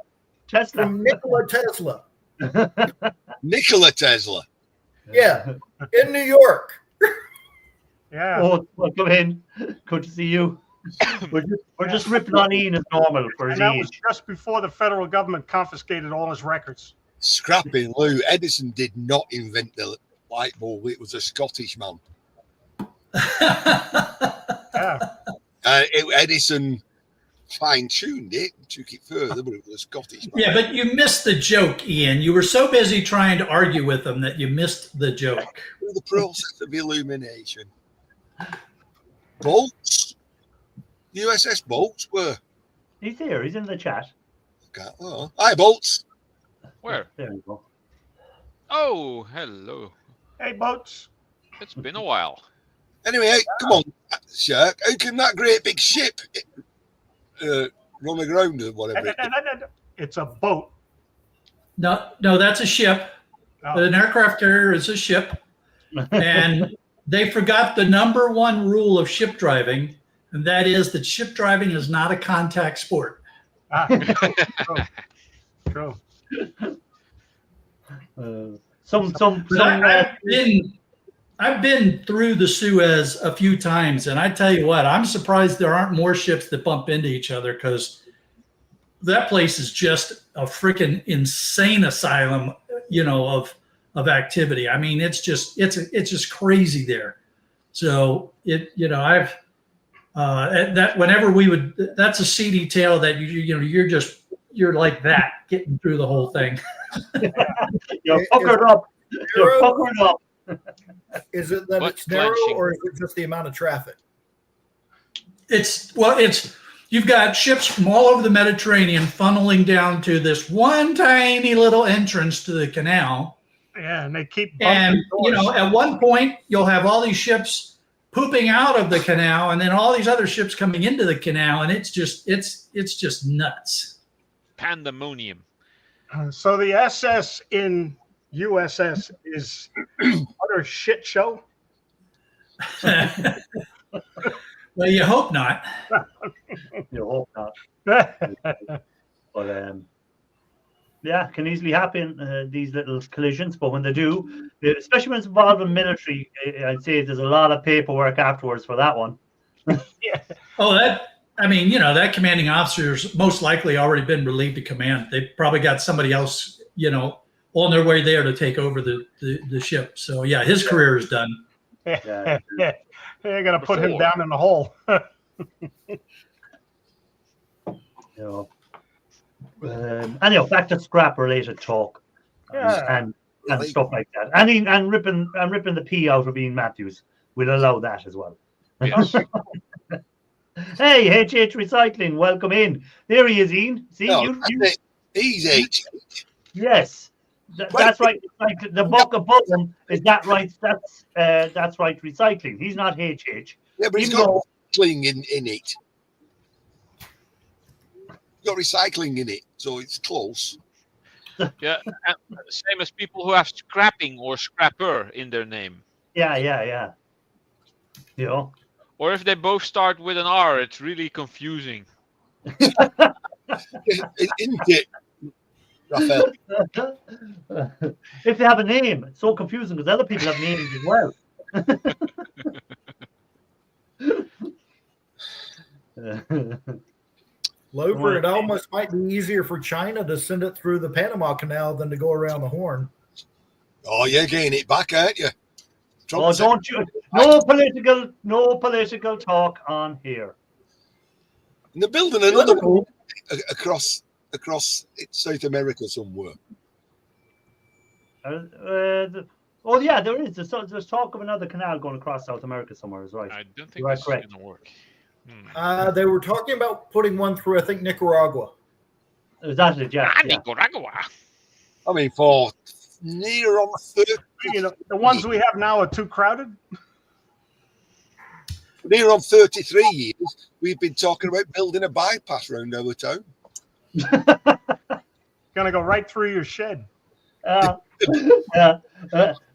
Speaker 1: Tesla.
Speaker 3: From Nikola Tesla.
Speaker 2: Nikola Tesla.
Speaker 3: Yeah, in New York.
Speaker 6: Yeah.
Speaker 1: Oh, welcome in. Good to see you. We're just ripping on Ian as normal for his
Speaker 6: And that was
Speaker 1: age.
Speaker 6: just before the federal government confiscated all his records.
Speaker 2: Scrapping Lou. Edison did not invent the light bulb. It was a Scottish man.
Speaker 6: Yeah.
Speaker 2: Edison fine-tuned it, took it further, but it was a Scottish man.
Speaker 5: Yeah, but you missed the joke, Ian. You were so busy trying to argue with him that you missed the joke.
Speaker 2: Through the process of illumination. Bolts. USS Bolts were.
Speaker 1: He's here. He's in the chat.
Speaker 2: Oh, hi, Bolts.
Speaker 4: Where?
Speaker 1: There we go.
Speaker 4: Oh, hello.
Speaker 6: Hey, boats.
Speaker 4: It's been a while.
Speaker 2: Anyway, come on, Shirk. How can that great big ship run aground or whatever?
Speaker 6: It's a boat.
Speaker 5: No, that's a ship.
Speaker 6: Oh.
Speaker 5: An aircraft carrier is a ship. And they forgot the number one rule of ship driving, and that is that ship driving is not a contact sport.
Speaker 6: Ah, true.
Speaker 5: I've been through the Suez a few times, and I tell you what, I'm surprised there aren't more ships that bump into each other, because that place is just a freaking insane asylum, of activity. I mean, it's just crazy there. So that's a seedy tale that you're like that getting through the whole thing.
Speaker 1: You're puckered up. You're puckered up.
Speaker 3: Is it that
Speaker 4: Butt
Speaker 3: it's narrow,
Speaker 4: clenching.
Speaker 3: or is it just the amount of traffic?
Speaker 5: You've got ships from all over the Mediterranean funneling down to this one tiny little entrance to the canal.
Speaker 6: Yeah, and they keep
Speaker 5: And,
Speaker 6: bumping doors.
Speaker 5: at one point you'll have all these ships pooping out of the canal, and then all these other ships coming into the canal. And it's just nuts.
Speaker 4: Pandemonium.
Speaker 6: So the SS in USS is utter shit show.
Speaker 5: Well, you hope not.
Speaker 1: You hope not. But yeah, can easily happen, these little collisions. But when they do, especially when it's involving military, I'd say there's a lot of paperwork afterwards for that one.
Speaker 5: Oh, that commanding officer's most likely already been relieved of command. They've probably got somebody else, on their way there to take over the ship. So yeah, his career is done.
Speaker 1: Yeah.
Speaker 6: They're gonna put him
Speaker 4: Before.
Speaker 6: down in the hole.
Speaker 1: You know. Anyhow, back to scrap related talk.
Speaker 6: Yeah.
Speaker 1: And
Speaker 2: Really?
Speaker 1: stuff like that. And ripping the pee out of Ian Matthews. We'll allow that as well.
Speaker 4: Yes.
Speaker 1: Hey, HH Recycling, welcome in. There he is, Ian. See
Speaker 2: No,
Speaker 1: you.
Speaker 2: that's it. He's H.
Speaker 1: Yes, that's right. Like the book above him is that right? That's right. Recycling. He's not HH.
Speaker 2: Yeah, but he's
Speaker 1: Even
Speaker 2: got
Speaker 1: though-
Speaker 2: recycling in it. He's got recycling in it, so it's close.
Speaker 4: Yeah. And same as people who have scrapping or scrapper in their name.
Speaker 1: Yeah. You know.
Speaker 4: Or if they both start with an R, it's really confusing.
Speaker 2: Isn't it, Raphael?
Speaker 1: If they have a name, it's so confusing because other people have names as well.
Speaker 3: Lover, it almost might be easier for China to send it through the Panama Canal than to go around the Horn.
Speaker 2: Oh, you're getting it back, aren't you? Trump
Speaker 1: Oh,
Speaker 2: said-
Speaker 1: don't you? No political talk on here.
Speaker 2: And they're building another one across South America somewhere.
Speaker 1: Oh yeah, there is. There's talk of another canal going across South America somewhere. Is right.
Speaker 4: I don't think
Speaker 1: You are
Speaker 4: this
Speaker 1: correct.
Speaker 4: is going to work.
Speaker 3: They were talking about putting one through, I think, Nicaragua.
Speaker 1: Is that it? Yeah. yeah.
Speaker 4: Nicaragua.
Speaker 2: I mean, for near on 30,
Speaker 6: You know, the ones we have now are too crowded.
Speaker 2: near on 33 years, we've been talking about building a bypass around our town.
Speaker 6: Gonna go right through your shed.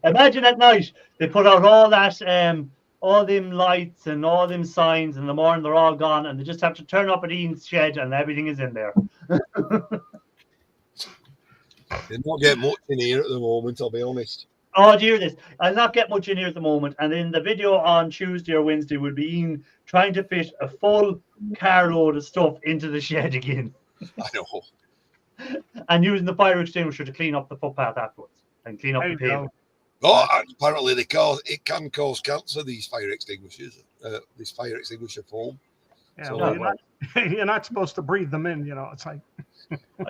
Speaker 1: Imagine at night they put out all that, all them lights and all them signs, and in the morning they're all gone, and they just have to turn up at Ian's shed, and everything is in there.
Speaker 2: They're not getting much in here at the moment, I'll be honest.
Speaker 1: Oh, dear, this I'll not get much in here at the moment. And in the video on Tuesday or Wednesday will be Ian trying to fit a full carload of stuff into the shed again,
Speaker 2: I know.
Speaker 1: and using the fire extinguisher to clean up the footpath afterwards and clean up
Speaker 6: There
Speaker 1: the
Speaker 6: you go.
Speaker 1: pavement.
Speaker 2: Oh, and apparently it can cause cancer, these fire extinguishers, this fire extinguisher foam.
Speaker 6: Yeah,
Speaker 2: So-
Speaker 6: well, you're not supposed to breathe them in. You know, it's like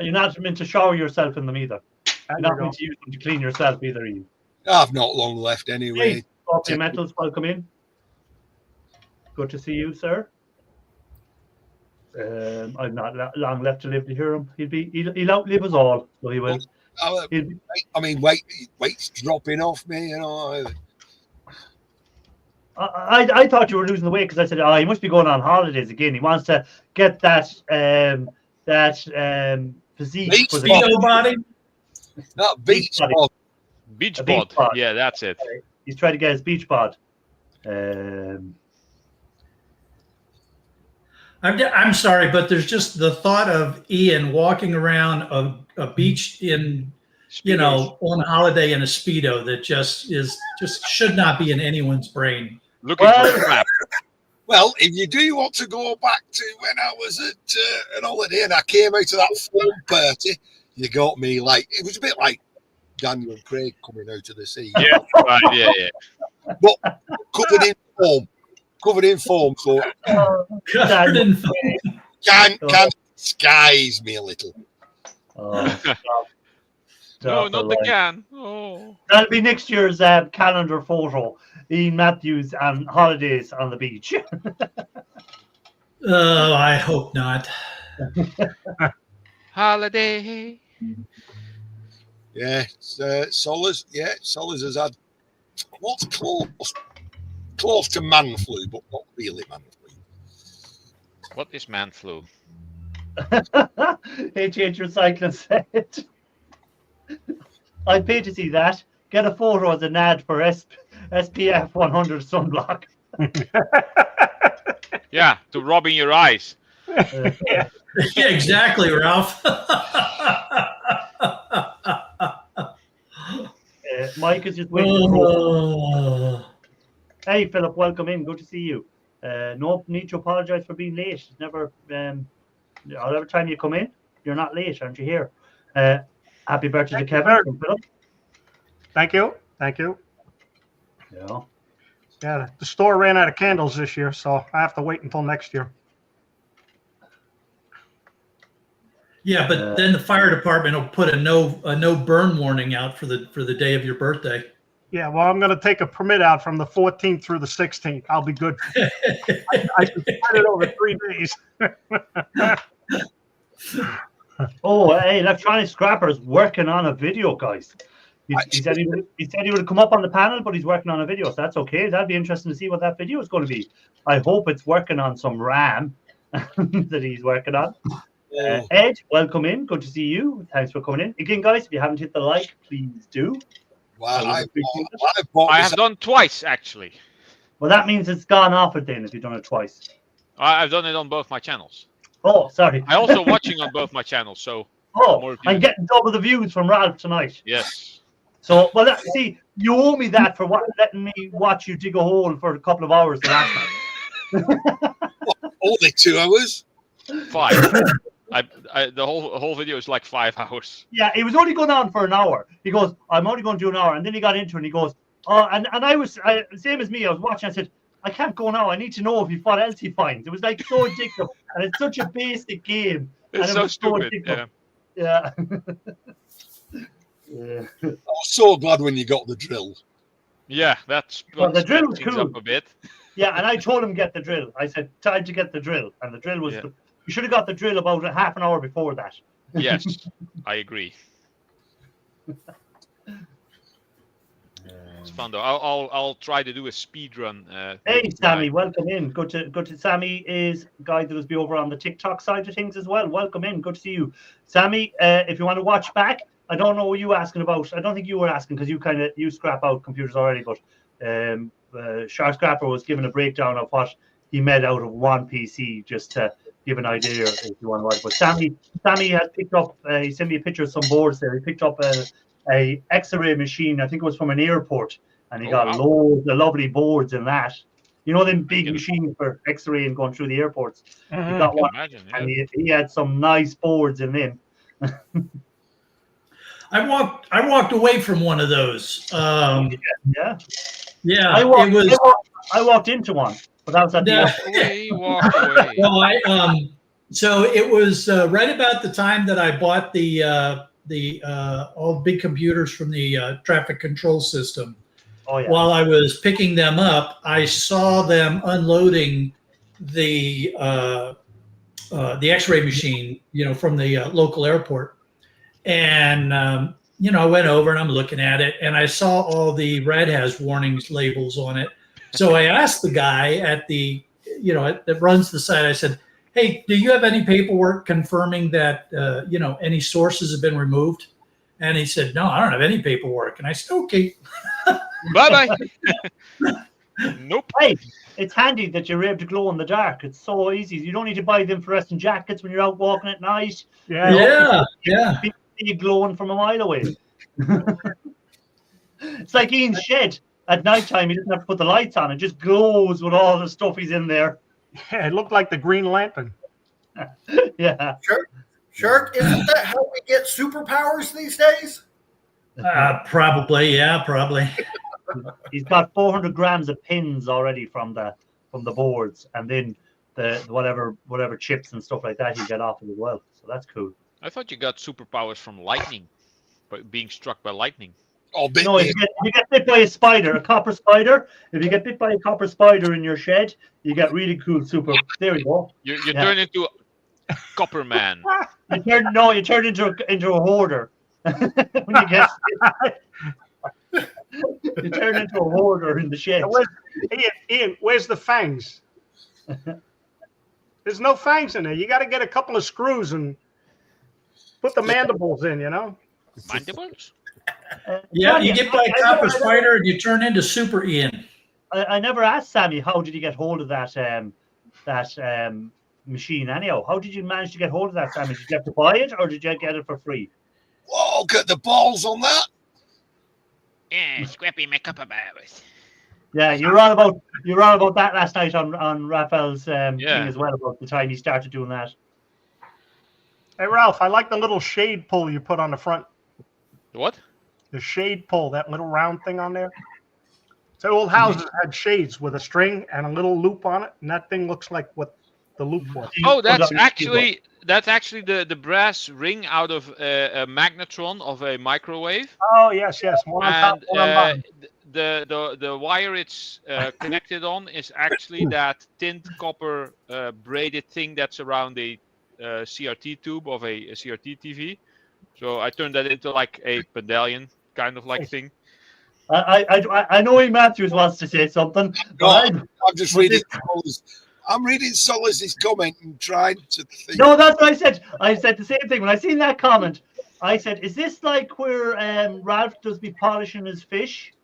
Speaker 1: You're not meant to shower yourself in them either.
Speaker 6: there
Speaker 1: You're not
Speaker 6: you go.
Speaker 1: meant to use them to clean yourself either, Ian.
Speaker 2: I've not long left anyway.
Speaker 1: Hey, Scorpion Metals, welcome in. Good to see you, sir. I've not long left to live to hear him. He'll outlive us all, so he will. He'll be,
Speaker 2: I mean, weight's dropping off me, you know.
Speaker 1: I thought you were losing the weight because I said, oh, he must be going on holidays again. He wants to get that physique
Speaker 2: Beach
Speaker 1: for the
Speaker 5: Speedo body.
Speaker 2: That beach
Speaker 1: body.
Speaker 2: bod.
Speaker 4: Beach
Speaker 1: A beach
Speaker 4: bod.
Speaker 1: bod.
Speaker 4: Yeah, that's it.
Speaker 1: He's trying to get his beach bod.
Speaker 5: I'm sorry, but there's just the thought of Ian walking around a beach in, you know, on holiday in a Speedo that just should not be in anyone's brain.
Speaker 4: Looking for a crap.
Speaker 2: Well, if you do want to go back to when I was at an holiday and I came out of that foam party, you got me like, it was a bit like Daniel and Craig coming out of the sea.
Speaker 4: Yeah, right. Yeah, yeah.
Speaker 2: But covered in foam. Covered in foam, so
Speaker 5: Covered in foam.
Speaker 2: can disguise me a little.
Speaker 1: Oh,
Speaker 4: No, not the
Speaker 1: right.
Speaker 4: can. Oh.
Speaker 1: That'll be next year's calendar photo. Ian Matthews and holidays on the beach.
Speaker 5: Oh, I hope not.
Speaker 4: Holiday.
Speaker 2: Yeah, Solers. Yeah, Solers has had what's close to man flu, but not really man flu.
Speaker 4: What is man flu?
Speaker 1: HH Recycling said, I'd pay to see that. Get a photo as an ad for SPF 100 sunblock.
Speaker 4: Yeah, to rub in your eyes.
Speaker 5: Yeah, exactly, Ralph.
Speaker 1: Mike is just waiting. To throw.
Speaker 5: Oh.
Speaker 1: Hey, Philip, welcome in. Good to see you. No need to apologize for being late. It's never, every time you come in, you're not late, aren't you here? Happy birthday to
Speaker 6: Thank you,
Speaker 1: Kevin
Speaker 6: sir.
Speaker 1: from Philip.
Speaker 6: Thank you. Thank you.
Speaker 1: Yeah.
Speaker 6: Yeah, the store ran out of candles this year, so I have to wait until next year.
Speaker 5: Yeah, but then the fire department will put a no burn warning out for the day of your birthday.
Speaker 6: Yeah, well, I'm going to take a permit out from the 14th through the 16th. I'll be good. I can spread it over 3 days.
Speaker 1: Oh, hey, Electronic Scrapper's working on a video, guys. He said he would come up on the panel, but he's working on a video, so that's okay. That'd be interesting to see what that video is going to be. I hope it's working on some RAM that he's working on. Ed, welcome in. Good to see you. Thanks for coming in. Again, guys, if you haven't hit the like, please do.
Speaker 2: Well,
Speaker 4: I have done twice, actually.
Speaker 1: Well, that means it's gone off it then if you've done it twice.
Speaker 4: I've done it on both my channels.
Speaker 1: Oh, sorry.
Speaker 4: I also watching on both my channels, so.
Speaker 1: Oh, I'm getting double the views from Ralph tonight.
Speaker 4: Yes.
Speaker 1: So, well, see, you owe me that for letting me watch you dig a hole for a couple of hours the last night.
Speaker 2: Only 2 hours?
Speaker 4: 5. The whole video is like 5 hours.
Speaker 1: Yeah, it was only going on for an hour. He goes, I'm only going to do an hour. And then he got into it and he goes, oh, and I was, same as me, I was watching, I said, I can't go now. I need to know what else he finds. It was like so addictive. And it's such a basic game.
Speaker 4: It's so stupid.
Speaker 1: Yeah.
Speaker 2: I was so glad when you got the drill.
Speaker 4: Yeah, that's
Speaker 1: the drill was cool.
Speaker 4: Up a bit.
Speaker 1: Yeah, and I told him get the drill. I said, time to get the drill. And the drill was, you should have got the drill about half an hour before that.
Speaker 4: Yes, I agree. It's fun though. I'll try to do a speed run.
Speaker 1: Hey Sammy, welcome in. Good to Sammy is a guy that will be over on the TikTok side of things as well. Welcome in. Good to see you, Sammy. If you want to watch back, I don't know what you were asking about. I don't think you were asking because you scrap out computers already. But Shark Scrapper was giving a breakdown of what he made out of one PC just to give an idea if you want to watch. But Sammy has picked up. He sent me a picture of some boards there. He picked up a X-ray machine. I think it was from an airport, and he got loads of lovely boards in that. You know them big machines for X-ray and going through the airports. He got one, and he had some nice boards in them.
Speaker 5: I walked away from one of those.
Speaker 1: Yeah.
Speaker 5: I
Speaker 1: walked into one, but that was at the
Speaker 4: walk away.
Speaker 5: Well, so it was right about the time that I bought the all big computers from the traffic control system.
Speaker 1: Oh, yeah.
Speaker 5: While I was picking them up, I saw them unloading the X-ray machine, from the local airport. And, I went over and I'm looking at it and I saw all the red has warnings labels on it. So I asked the guy at that runs the site, I said, hey, do you have any paperwork confirming that, any sources have been removed? And he said, no, I don't have any paperwork. And I said, okay.
Speaker 4: Bye-bye. Nope.
Speaker 1: Hey, it's handy that you're able to glow in the dark. It's so easy. You don't need to buy the fluorescent jackets when you're out walking at night.
Speaker 5: Yeah.
Speaker 1: People see you glowing from a mile away. It's like Ian's shed. At night time, he doesn't have to put the lights on. It just glows with all the stuff he's in there.
Speaker 6: Yeah, it looked like the Green Lantern.
Speaker 1: Yeah.
Speaker 3: Shark, isn't that how we get superpowers these days?
Speaker 5: Probably, yeah, probably.
Speaker 1: He's got 400 grams of pins already from the boards, and then the whatever chips and stuff like that he get off it as well. So that's cool.
Speaker 4: I thought you got superpowers from lightning, but being struck by lightning.
Speaker 2: Oh,
Speaker 1: no, if you get bit by a spider, a copper spider. If you get bit by a copper spider in your shed, you get really cool super. There you go.
Speaker 4: You turn into a copper man.
Speaker 1: You turn into a hoarder. When you get you turn into a hoarder in the shed.
Speaker 6: Ian, where's the fangs? There's no fangs in there. You got to get a couple of screws and put the mandibles in.
Speaker 4: Mandibles?
Speaker 5: Yeah, you get by a copper spider and you turn into Super Ian.
Speaker 1: I never asked Sammy how did you get hold of that machine anyhow. How did you manage to get hold of that, Sammy? Did you have to buy it or did you get it for free?
Speaker 2: Whoa, get the balls on that.
Speaker 4: Yeah, Scrappy my copper powers.
Speaker 1: Yeah, you were on about that last night on Raphael's thing as well, about the time he started doing that.
Speaker 6: Hey Ralph, I like the little shade pull you put on the front.
Speaker 4: What?
Speaker 6: The shade pull, that little round thing on there. So old houses had shades with a string and a little loop on it, and that thing looks like what the loop was.
Speaker 4: Oh, that's actually the brass ring out of a magnetron of a microwave,
Speaker 6: Oh yes, one on top,
Speaker 4: and
Speaker 6: one on bottom.
Speaker 4: the wire it's connected on is actually that tinned copper braided thing that's around a CRT tube of a CRT TV. So I turned that into like a medallion kind of like thing.
Speaker 1: I know Matthews wants to say something.
Speaker 2: No,
Speaker 1: But
Speaker 2: I'm just reading. I'm reading Solaz's comment and trying to think.
Speaker 1: no, that's what I said. I said the same thing when I seen that comment. I said, "Is this like where Ralph does be polishing his fish?"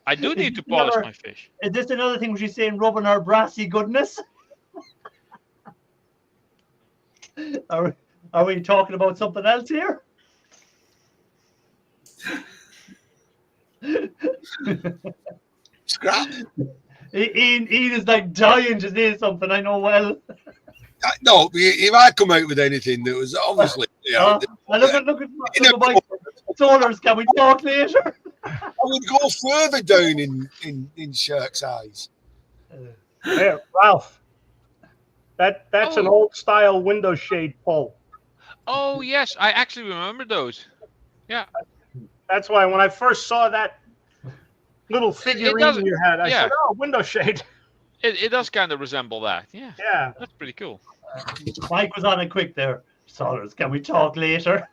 Speaker 4: I do need to polish my fish.
Speaker 1: Is this another thing where she's saying rubbing our brassy goodness? Are we talking about something else here?
Speaker 2: Scrap.
Speaker 1: Ian is like dying to say something. I know well.
Speaker 2: No, if I come out with anything that was obviously,
Speaker 1: Look at my Solars. Can we talk later?
Speaker 2: I would go further down in Shirk's eyes.
Speaker 6: There, Ralph. That's an old style window shade pole.
Speaker 4: Oh yes, I actually remember those. Yeah.
Speaker 6: That's why when I first saw that little figurine in your head, I said, "Oh, window shade."
Speaker 4: It does kind of resemble that. Yeah.
Speaker 6: Yeah.
Speaker 4: That's pretty cool.
Speaker 1: Mike was on it quick there. Solars, can we talk later?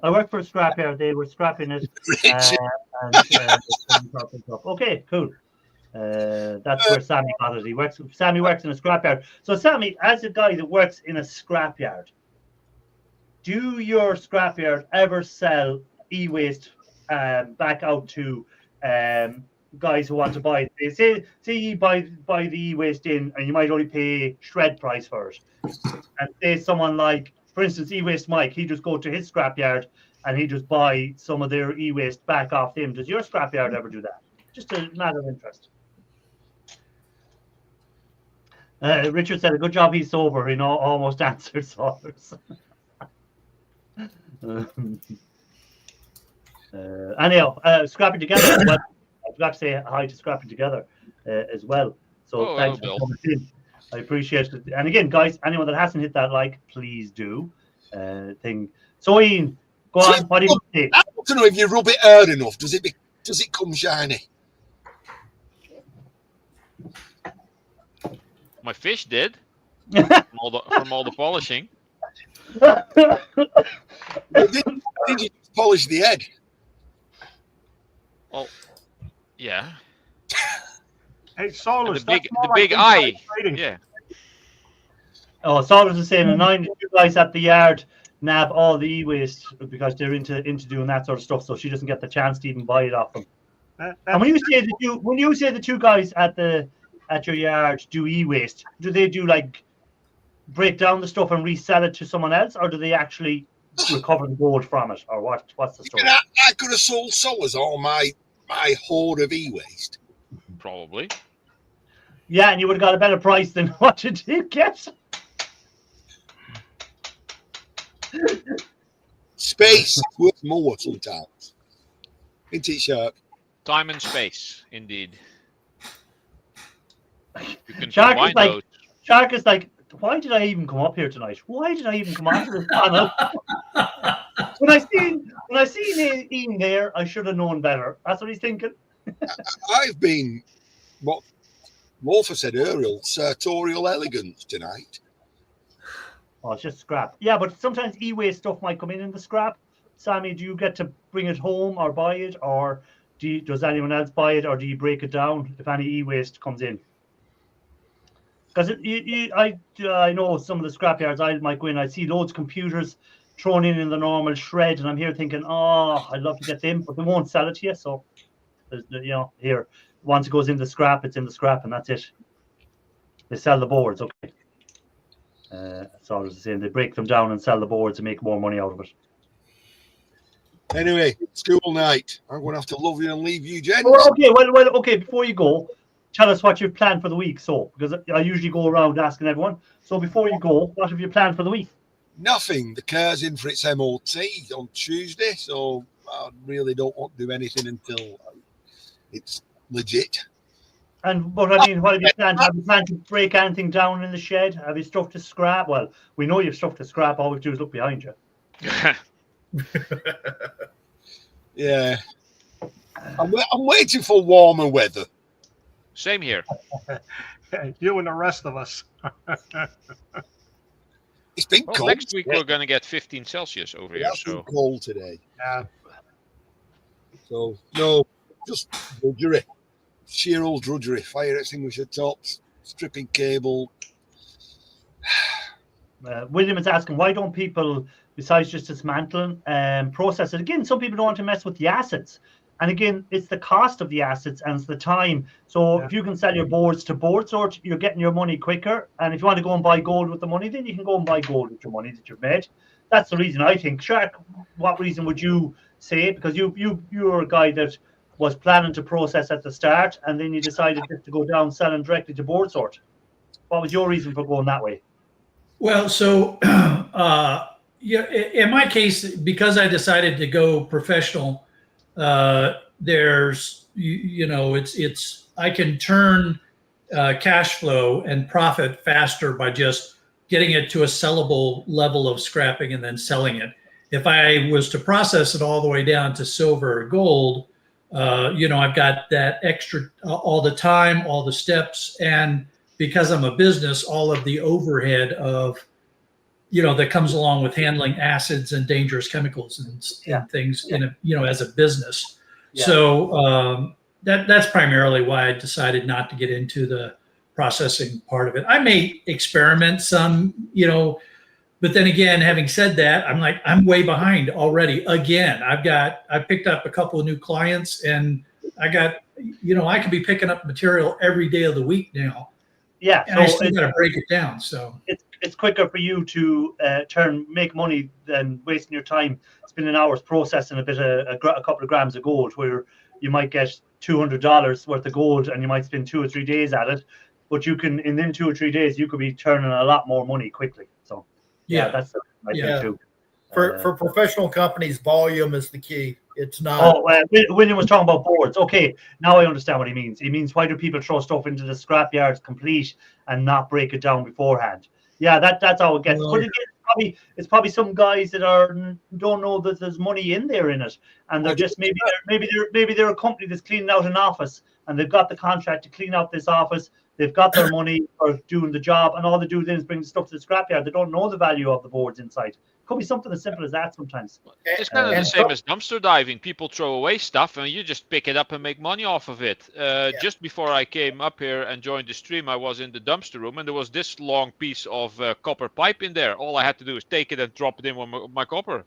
Speaker 1: I work for a scrapyard. They were scrapping it. Okay, cool. That's where Sammy got it. Sammy works in a scrapyard. So, Sammy, as a guy that works in a scrapyard, do your scrapyard ever sell e-waste back out to guys who want to buy it? Say you buy the e-waste in, and you might only pay shred price for it. And say someone like, for instance, e-waste Mike, he just go to his scrapyard and he just buy some of their e-waste back off him. Does your scrapyard ever do that? Just a matter of interest. Richard said, a good job he's sober. Almost answered Saunders. Anyhow, Scrapping Together. Well, I forgot to say hi to Scrapping Together as well. So thanks for coming in. I appreciate it. And again, guys, anyone that hasn't hit that like, please do. So, Ian, go on. What do you think?
Speaker 2: I don't know if you rub it hard enough. Does it come shiny?
Speaker 4: My fish did. From all the polishing.
Speaker 2: Did you polish the head?
Speaker 4: Oh, yeah.
Speaker 6: Hey, Solars,
Speaker 4: The big eye. Yeah.
Speaker 1: Oh, Solars is saying, you guys at the yard nab all the e-waste because they're into doing that sort of stuff, so she doesn't get the chance to even buy it off them. And when you say the two guys at your yard do e-waste, do they do like break down the stuff and resell it to someone else, or do they actually recover the gold from it, or what's the story?
Speaker 2: I could have sold Solars all my hoard of e-waste.
Speaker 4: Probably.
Speaker 1: Yeah, and you would have got a better price than what you did get.
Speaker 2: Space is worth more sometimes. Isn't it, Shark?
Speaker 4: Time and space, indeed. You can
Speaker 1: Shark is like, why did I even come up here tonight? Why did I even come onto this panel? when I seen Ian there, I should have known better. That's what he's thinking.
Speaker 2: I've been what Morpher said earlier, sartorial elegance tonight.
Speaker 1: Oh, it's just scrap. Yeah, but sometimes e-waste stuff might come in the scrap. Sammy, do you get to bring it home or buy it, or does anyone else buy it, or do you break it down if any e-waste comes in? Because I know some of the scrapyards I might go in, I see loads of computers thrown in the normal shred, and I'm here thinking, I'd love to get them, but they won't sell it to you. So, here, once it goes in the scrap, it's in the scrap, and that's it. They sell the boards, okay. That's all I was saying. They break them down and sell the boards and make more money out of it.
Speaker 2: Anyway, school night. I'm going to have to love you and leave you, gents.
Speaker 1: Okay, okay. Before you go, tell us what you've planned for the week. So, because I usually go around asking everyone. So, before you go, what have you planned for the week?
Speaker 2: Nothing. The car's in for its MOT on Tuesday, so I really don't want to do anything until it's legit.
Speaker 1: But I mean, what have you planned? Have you planned to break anything down in the shed? Have you stuff to scrap? Well, we know you've stuff to scrap. All we do is look behind you.
Speaker 2: Yeah. I'm waiting for warmer weather.
Speaker 4: Same here.
Speaker 6: You and the rest of us.
Speaker 2: It's been
Speaker 4: Well,
Speaker 2: cold.
Speaker 4: next week we're going to get 15 Celsius over here.
Speaker 2: It's been
Speaker 4: So
Speaker 2: cold today.
Speaker 6: Yeah.
Speaker 2: So, no, just drudgery. Sheer old drudgery. Fire extinguisher tops, stripping cable.
Speaker 1: William is asking, why don't people, besides just dismantling, process it? Again, some people don't want to mess with the assets. And again, it's the cost of the assets and it's the time. So if you can sell your boards to board sort, you're getting your money quicker. And if you want to go and buy gold with the money, then you can go and buy gold with your money that you've made. That's the reason I think. Shark, what reason would you say? Because you were a guy that was planning to process at the start, and then you decided just to go down selling directly to board sort. What was your reason for going that way?
Speaker 5: Well, so in my case, because I decided to go professional, there's it's I can turn cash flow and profit faster by just getting it to a sellable level of scrapping and then selling it. If I was to process it all the way down to silver or gold, I've got that extra all the time, all the steps, and because I'm a business, all of the overhead of that comes along with handling acids and dangerous chemicals and things as a business. Yeah. So that's primarily why I decided not to get into the processing part of it. I may experiment some, but then again, having said that, I'm way behind already. Again, I picked up a couple of new clients, and I got, I could be picking up material every day of the week now.
Speaker 1: Yeah,
Speaker 5: and I still got to break it down. So
Speaker 1: it's quicker for you to make money than wasting your time spending hours processing a couple of grams of gold, where you might get $200 worth of gold and you might spend 2 or 3 days at it, but you can in 2 or 3 days you could be turning a lot more money quickly. So that's my thing too.
Speaker 3: For professional companies, volume is the key. It's not.
Speaker 1: Oh, William was talking about boards. Okay, now I understand what he means. He means, why do people throw stuff into the scrap yards complete and not break it down beforehand? Yeah, that's how it gets. But again, it's probably some guys that don't know that there's money in it, and they're just maybe they're a company that's cleaning out an office, and they've got the contract to clean out this office. They've got their money for doing the job, and all they do then is bring the stuff to the scrapyard. They don't know the value of the boards inside. Could be something as simple as that sometimes.
Speaker 4: It's kind of the same as dumpster diving. People throw away stuff and you just pick it up and make money off of it. Just before I came up here and joined the stream, I was in the dumpster room and there was this long piece of copper pipe in there. All I had to do is take it and drop it in with my copper.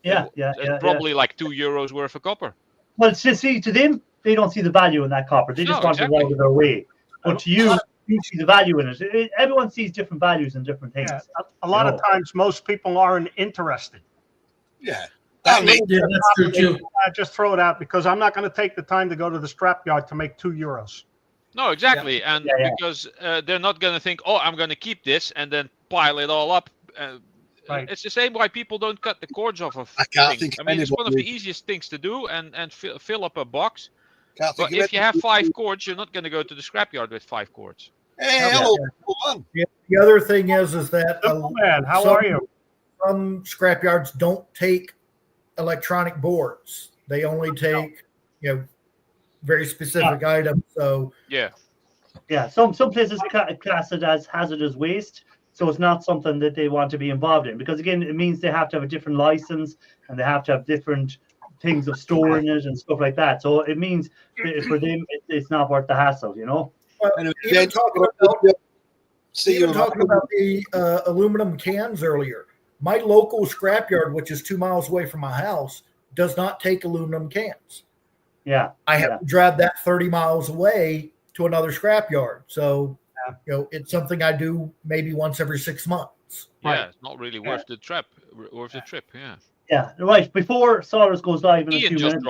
Speaker 4: Probably like €2 worth of copper.
Speaker 1: Well, just see, to them, they don't see the value in that copper. They just want to go out of their way. But to you, you see the value in it. Everyone sees different values in different things.
Speaker 6: Yeah. A lot of times, most people aren't interested.
Speaker 2: Yeah.
Speaker 5: That's true too.
Speaker 6: I just throw it out because I'm not going to take the time to go to the scrapyard to make €2.
Speaker 4: No, exactly. And because they're not going to think, I'm going to keep this and then pile it all up.
Speaker 6: Right.
Speaker 4: It's the same why people don't cut the cords off of things. I mean, it's one of the easiest things to do and fill up a box. But if you have 5 cords, you're not going to go to the scrapyard with 5 cords.
Speaker 2: Hey, hello.
Speaker 3: The other thing is that
Speaker 6: man, how are you?
Speaker 3: Some scrapyards don't take electronic boards. They only take very specific items. So
Speaker 1: some places class it as hazardous waste, so it's not something that they want to be involved in, because again, it means they have to have a different license and they have to have different things of storing it and stuff like that. So it means for them it's not worth the hassle,
Speaker 3: Well, even talking about the aluminum cans earlier, my local scrapyard, which is 2 miles away from my house, does not take aluminum cans.
Speaker 1: Yeah,
Speaker 3: I have to drive that 30 miles away to another scrapyard. So, it's something I do maybe once every 6 months.
Speaker 4: Yeah, it's not really worth the trip. Yeah.
Speaker 1: Yeah, right. Before Saunders goes live in a few minutes.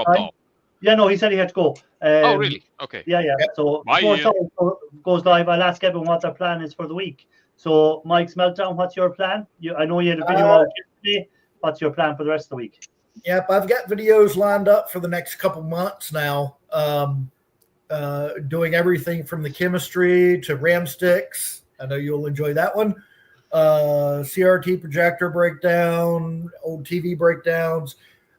Speaker 1: Yeah, no, he said he had to go.
Speaker 4: Oh, really? Okay.
Speaker 1: Yeah. So before Saunders goes live, I'll ask everyone what their plan is for the week. So, Mike's Meltdown, what's your plan? I know you had a video out yesterday. What's your plan for the rest of the week?
Speaker 3: Yep, I've got videos lined up for the next couple months now. doing everything from the chemistry to RAM sticks. I know you'll enjoy that one. CRT projector breakdown, old TV breakdowns.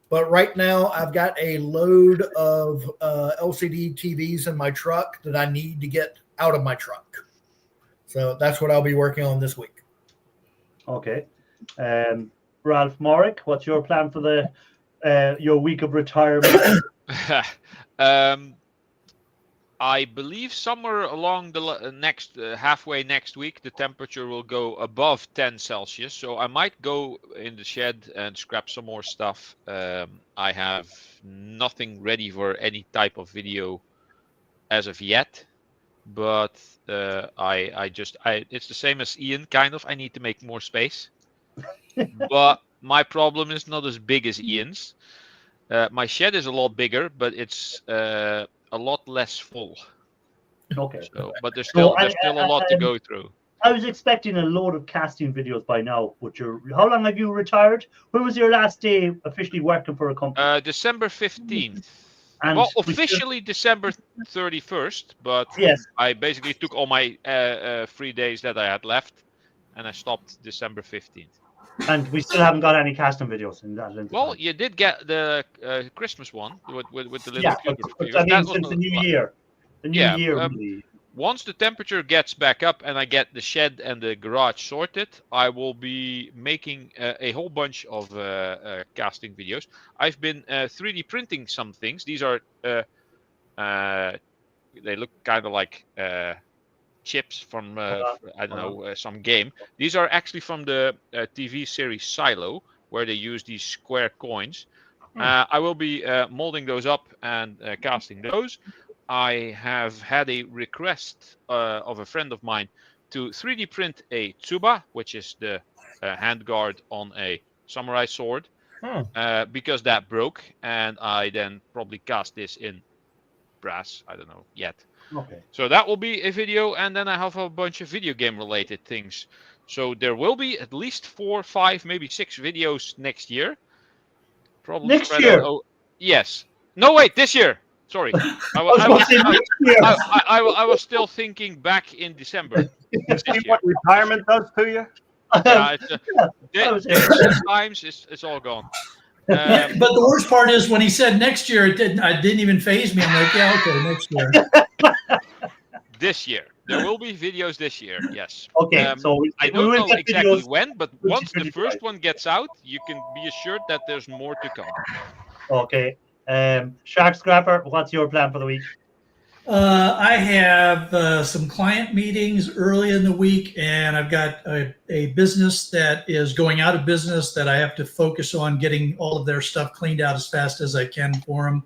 Speaker 3: But right now, I've got a load of LCD TVs in my truck that I need to get out of my truck. So that's what I'll be working on this week.
Speaker 1: Okay. Ralph Morrick, what's your plan for the your week of retirement?
Speaker 4: I believe somewhere along the next halfway next week, the temperature will go above 10 Celsius. So I might go in the shed and scrap some more stuff. I have nothing ready for any type of video as of yet, but it's the same as Ian, kind of. I need to make more space, but my problem is not as big as Ian's. My shed is a lot bigger, but it's a lot less full.
Speaker 1: Okay.
Speaker 4: So, but there's still a lot to go through.
Speaker 1: I was expecting a load of casting videos by now. How long have you retired? When was your last day officially working for a company?
Speaker 4: December 15th.
Speaker 1: And
Speaker 4: well, officially December 31st, but
Speaker 1: yes,
Speaker 4: I basically took all my 3 days that I had left, and I stopped December 15th.
Speaker 1: And we still haven't got any casting videos in that.
Speaker 4: Well, you did get the Christmas one with the little
Speaker 1: but I mean, since the new year. The new year. Really.
Speaker 4: Once the temperature gets back up and I get the shed and the garage sorted, I will be making a whole bunch of casting videos. I've been 3D printing some things. These are they look kind of like chips from I don't know, some game. These are actually from the TV series Silo, where they use these square coins. I will be molding those up and casting those. I have had a request of a friend of mine to 3D print a tsuba, which is the handguard on a samurai sword, because that broke, and I then probably cast this in brass. I don't know yet.
Speaker 1: Okay.
Speaker 4: So that will be a video, and then I have a bunch of video game related things. So there will be at least 4, 5, maybe 6 videos next year. Probably
Speaker 1: next year?
Speaker 4: Yes. No, wait, this year. Sorry. I was still thinking back in December.
Speaker 6: You see what retirement does to you?
Speaker 4: Yeah, times it's all gone.
Speaker 5: But the worst part is when he said next year, it didn't even faze me. I'm like, yeah, okay, next year.
Speaker 4: This year. There will be videos this year, yes.
Speaker 1: Okay, so
Speaker 4: I don't know exactly when, but once the first one gets out, you can be assured that there's more to come.
Speaker 1: Okay. Shark Scrapper, what's your plan for the week?
Speaker 5: I have some client meetings early in the week, and I've got a business that is going out of business that I have to focus on getting all of their stuff cleaned out as fast as I can for them.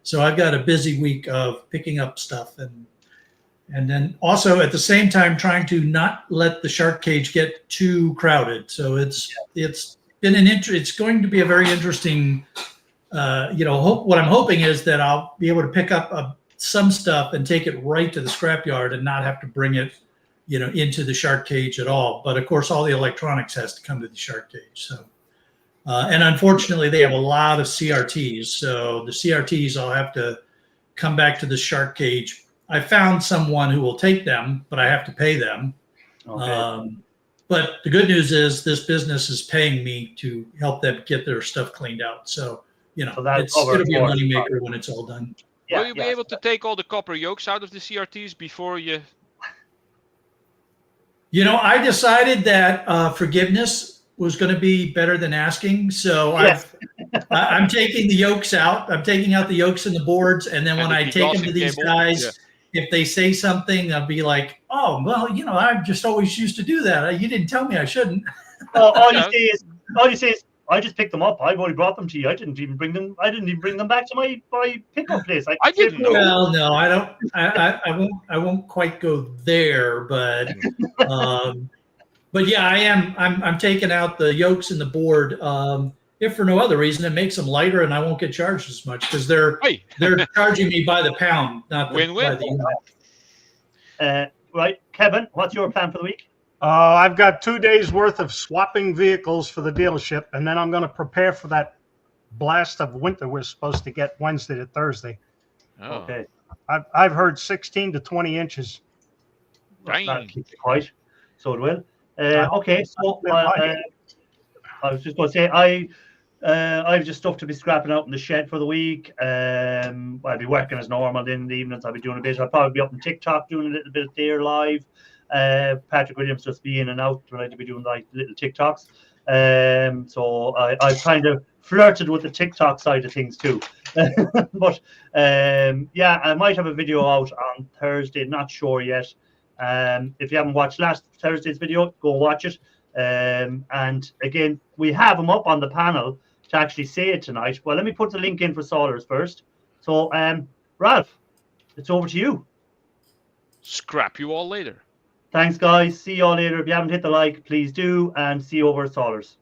Speaker 5: So I've got a busy week of picking up stuff, and then also at the same time trying to not let the shark cage get too crowded. So it's been it's going to be a very interesting. What I'm hoping is that I'll be able to pick up some stuff and take it right to the scrapyard and not have to bring it, into the shark cage at all. But of course, all the electronics has to come to the shark cage. So, and unfortunately, they have a lot of CRTs. So the CRTs, I'll have to come back to the shark cage. I found someone who will take them, but I have to pay them. Okay. But the good news is this business is paying me to help them get their stuff cleaned out. So, it'll be a moneymaker when it's all done.
Speaker 4: Will you be able to take all the copper yolks out of the CRTs before you?
Speaker 5: I decided that forgiveness was going to be better than asking. So I'm taking the yolks out. I'm taking out the yolks and the boards. And then when I take them to these guys, if they say something, I'll be like, oh, well, I just always used to do that. You didn't tell me I shouldn't.
Speaker 1: All you say is, I just picked them up. I've already brought them to you. I didn't even bring them back to my pickup place.
Speaker 4: I didn't know.
Speaker 5: Well, no, I don't. I won't quite go there, but yeah, I am. I'm taking out the yolks and the board. If for no other reason, it makes them lighter, and I won't get charged as much because they're charging me by the pound, not by the unit.
Speaker 1: Right, Kevin, what's your plan for the week?
Speaker 6: I've got 2 days worth of swapping vehicles for the dealership, and then I'm going to prepare for that blast of winter we're supposed to get Wednesday to Thursday.
Speaker 4: Oh.
Speaker 1: Okay.
Speaker 6: I've heard 16 to 20 inches.
Speaker 4: Dang.
Speaker 1: That'll keep it quiet. So it will.
Speaker 6: hope
Speaker 1: Okay, so I was just going to say I've just stuff to be scrapping out in the shed for the week. I'll be working as normal. In the evenings, I'll be doing a bit. I'll probably be up on TikTok doing a little bit there live. Patrick Williams just be in and out tonight to be doing like little TikToks. So I've kind of flirted with the TikTok side of things too. But yeah, I might have a video out on Thursday. Not sure yet. If you haven't watched last Thursday's video, go watch it. And again, we have them up on the panel to actually say it tonight. Well, let me put the link in for Saulers first. So, Ralph, it's over to you.
Speaker 4: Scrap you all later.
Speaker 1: Thanks, guys. See you all later. If you haven't hit the like, please do. And see you over at Saulers.